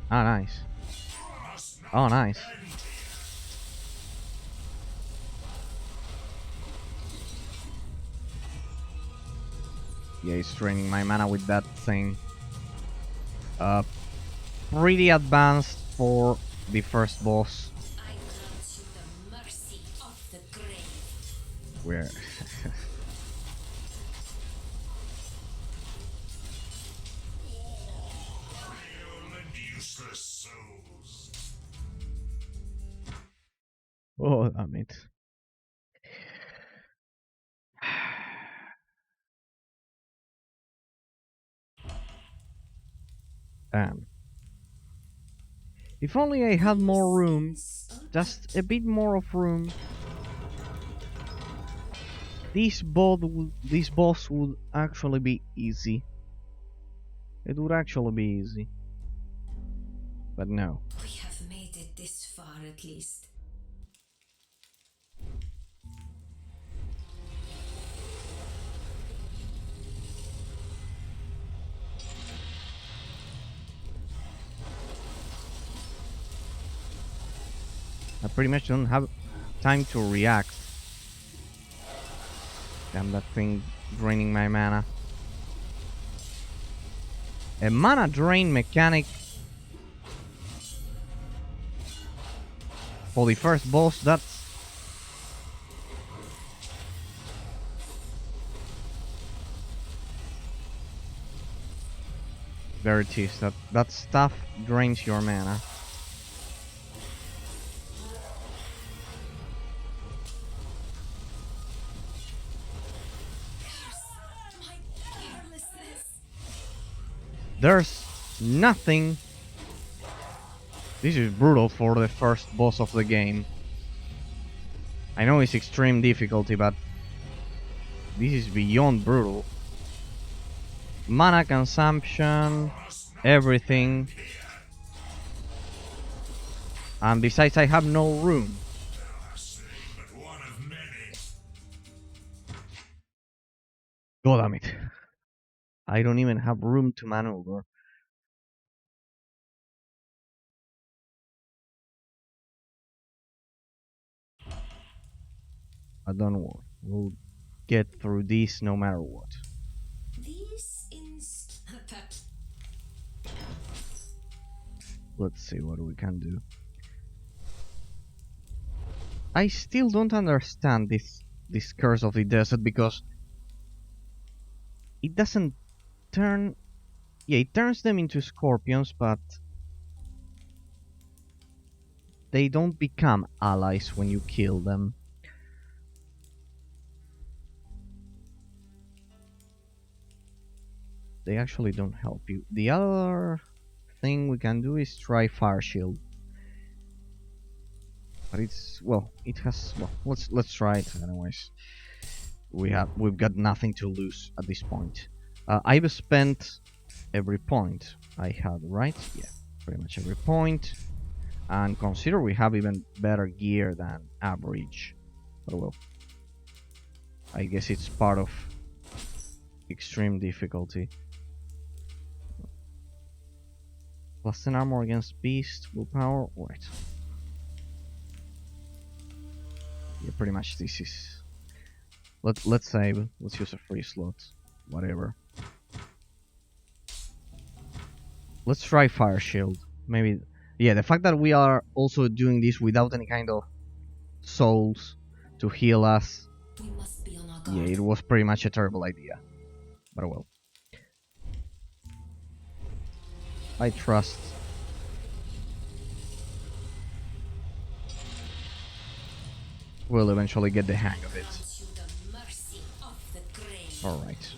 Ah, nice. Oh, nice. Yeah, it's draining my mana with that thing. Pretty advanced for the first boss. I grant you the mercy of the grave. Where? Vile and useless souls. Oh, damn it. Damn. If only I had more room, just a bit more of room, this boss would actually be easy. It would actually be easy. But no. We have made it this far at least. I pretty much don't have time to react. Damn, that thing draining my mana. A mana drain mechanic for the first boss, that's... There it is, that stuff drains your mana. My carelessness. There's nothing. This is brutal for the first boss of the game. I know it's extreme difficulty, but this is beyond brutal. Mana consumption, everything. And besides, I have no room. But one of many. God damn it. I don't even have room to maneuver. I don't worry. We'll get through this no matter what. These Let's see what we can do. I still don't understand this curse of the desert, because it doesn't turn... Yeah, it turns them into scorpions, but they don't become allies when you kill them. They actually don't help you. The other thing we can do is try Fire Shield. But it's, well, it has, well, let's try it anyways. We've got nothing to lose at this point. I've spent every point I had, right? Yeah, pretty much every point. And consider we have even better gear than average. But well, I guess it's part of extreme difficulty. Plus 10 armor against beast, willpower, right. Yeah, pretty much this is... Let's save, let's use a free slot, whatever. Let's try Fire Shield, maybe... Yeah, the fact that we are also doing this without any kind of souls to heal us... we must be on our guard. Yeah, it was pretty much a terrible idea. But well. I trust. We'll eventually get the hang of it. Grant you the mercy of the grave. Alright.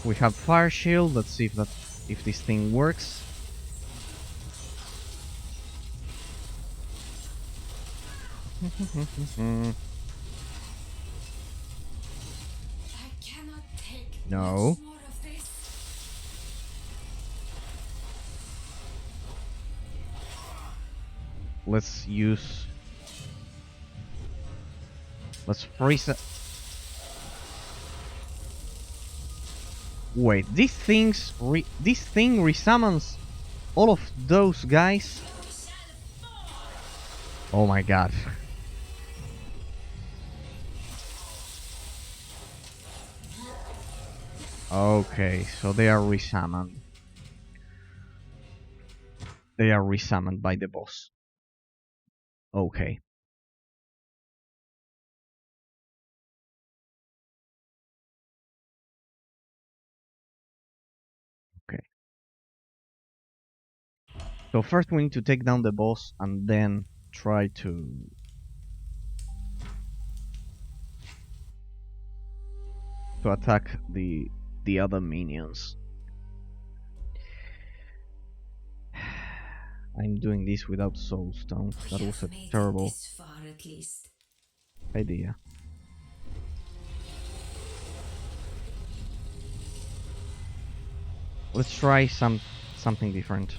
We have Fire Shield, let's see if this thing works. cannot take No. much more of this. Let's use. Let's freeze it. Wait, this thing resummons all of those guys. Oh my god. Okay, so they are resummoned. They are resummoned by the boss. Okay. Okay. So first we need to take down the boss and then try to attack the other minions. I'm doing this without soulstone. That was a terrible This far at least. idea. Let's try something different.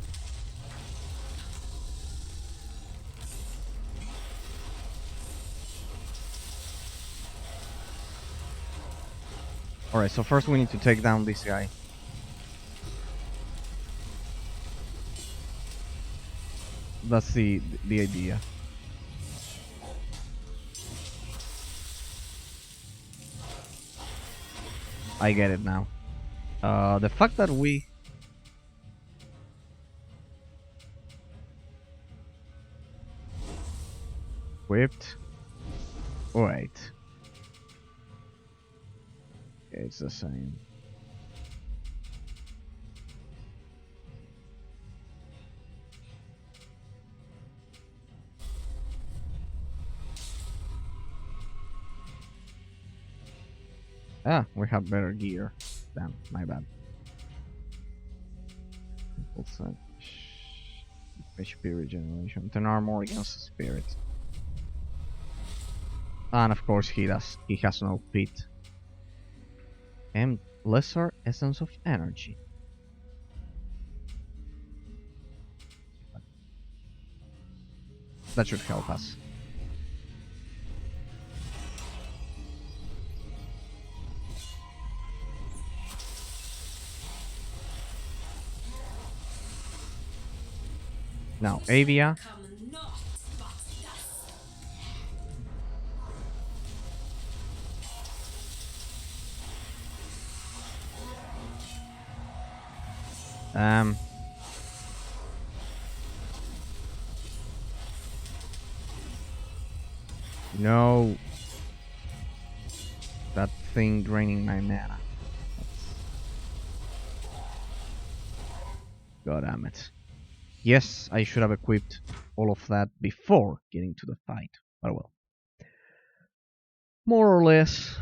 Alright, so first we need to take down this guy. That's the idea. I get it now. The fact that we equipped. Wait. It's the same. Ah, we have better gear. Damn, my bad. Also, HP regeneration. 10 armor against the spirit. And of course he has no pit. And lesser essence of energy. That should help us. Now, Avia. Come not, but thus. No. That thing draining my mana. God damn it. Yes, I should have equipped all of that before getting to the fight. But well. More or less.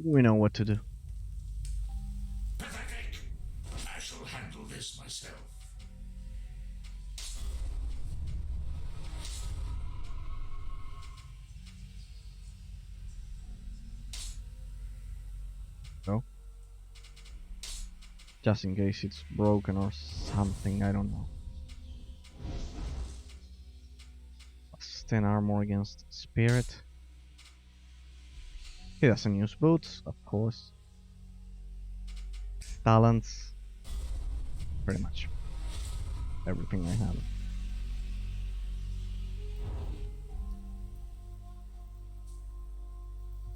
We know what to do. Pathetic! I shall handle this myself. No? Just in case it's broken or something, I don't know. Plus 10 armor against spirit. He doesn't use boots, of course. Talents. Pretty much everything I have.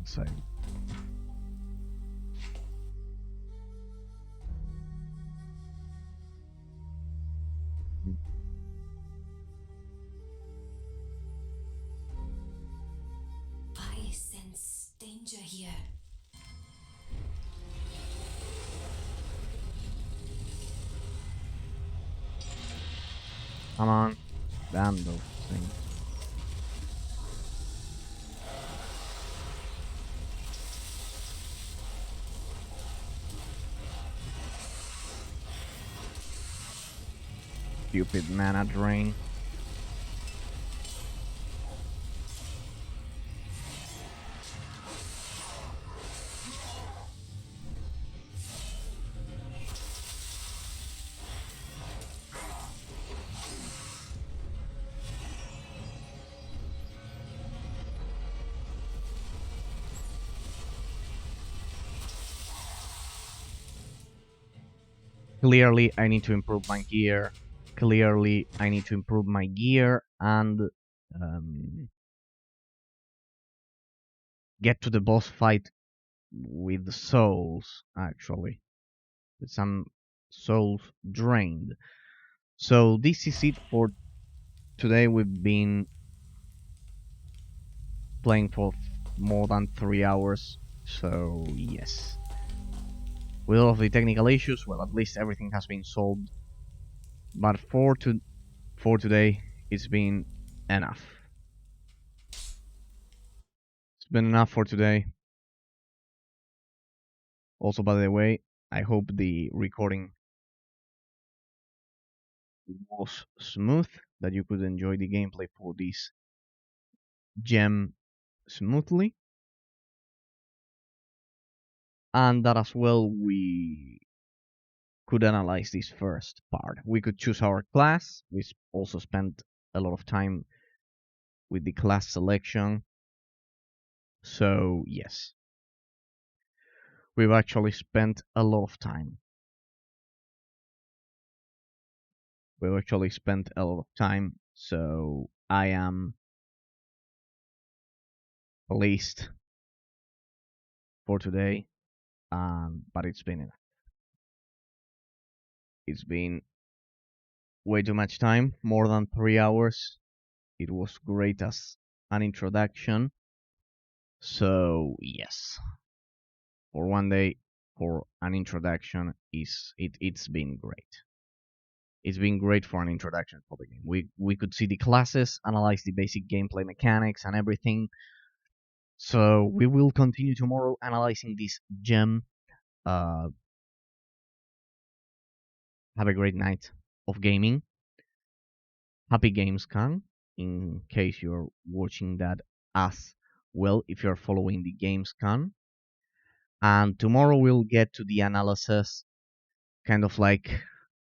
So. I sense danger here. Come on. Damn those things. Stupid mana drain. Clearly, I need to improve my gear. Clearly, I need to improve my gear and get to the boss fight with souls, actually. With some souls drained. So this is it for today. We've been playing for more than 3 hours. So yes. With all of the technical issues, well, at least everything has been solved. But for today, it's been enough. It's been enough for today. Also, by the way, I hope the recording was smooth, that you could enjoy the gameplay for this gem smoothly, and that as well we could analyze this first part. We could choose our class. We also spent a lot of time with the class selection. So yes, we've actually spent a lot of time. So I am pleased for today, but it's been enough. It's been way too much time, more than 3 hours. It was great as an introduction. So yes, for one day, for an introduction, it's been great. It's been great for an introduction for the game. We could see the classes, analyze the basic gameplay mechanics and everything. So we will continue tomorrow analyzing this gem. Have a great night of gaming. Happy Gamescom, in case you're watching that as well, if you're following the Gamescom. And tomorrow we'll get to the analysis, kind of like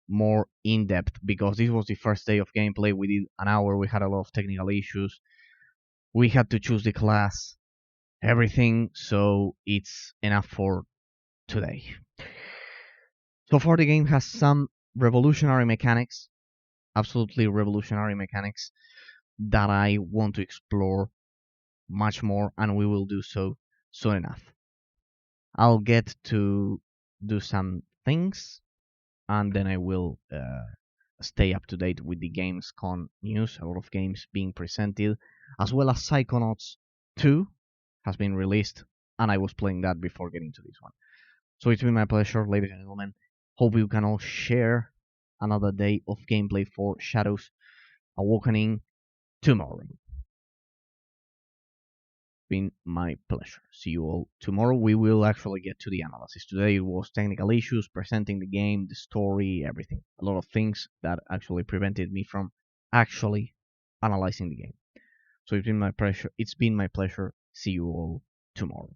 more in depth, because this was the first day of gameplay. We did an hour, we had a lot of technical issues. We had to choose the class, everything, so it's enough for today. So far, the game has some revolutionary mechanics, absolutely revolutionary mechanics, that I want to explore much more, and we will do so soon enough. I'll get to do some things, and then I will stay up to date with the Gamescom news. A lot of games being presented, as well as Psychonauts 2 has been released, and I was playing that before getting to this one. So it's been my pleasure, ladies and gentlemen. Hope you can all share another day of gameplay for Shadows Awakening tomorrow. Been my pleasure. See you all tomorrow. We will actually get to the analysis. Today it was technical issues, presenting the game, the story, everything. A lot of things that actually prevented me from actually analyzing the game. So it's been my pleasure. See you all tomorrow.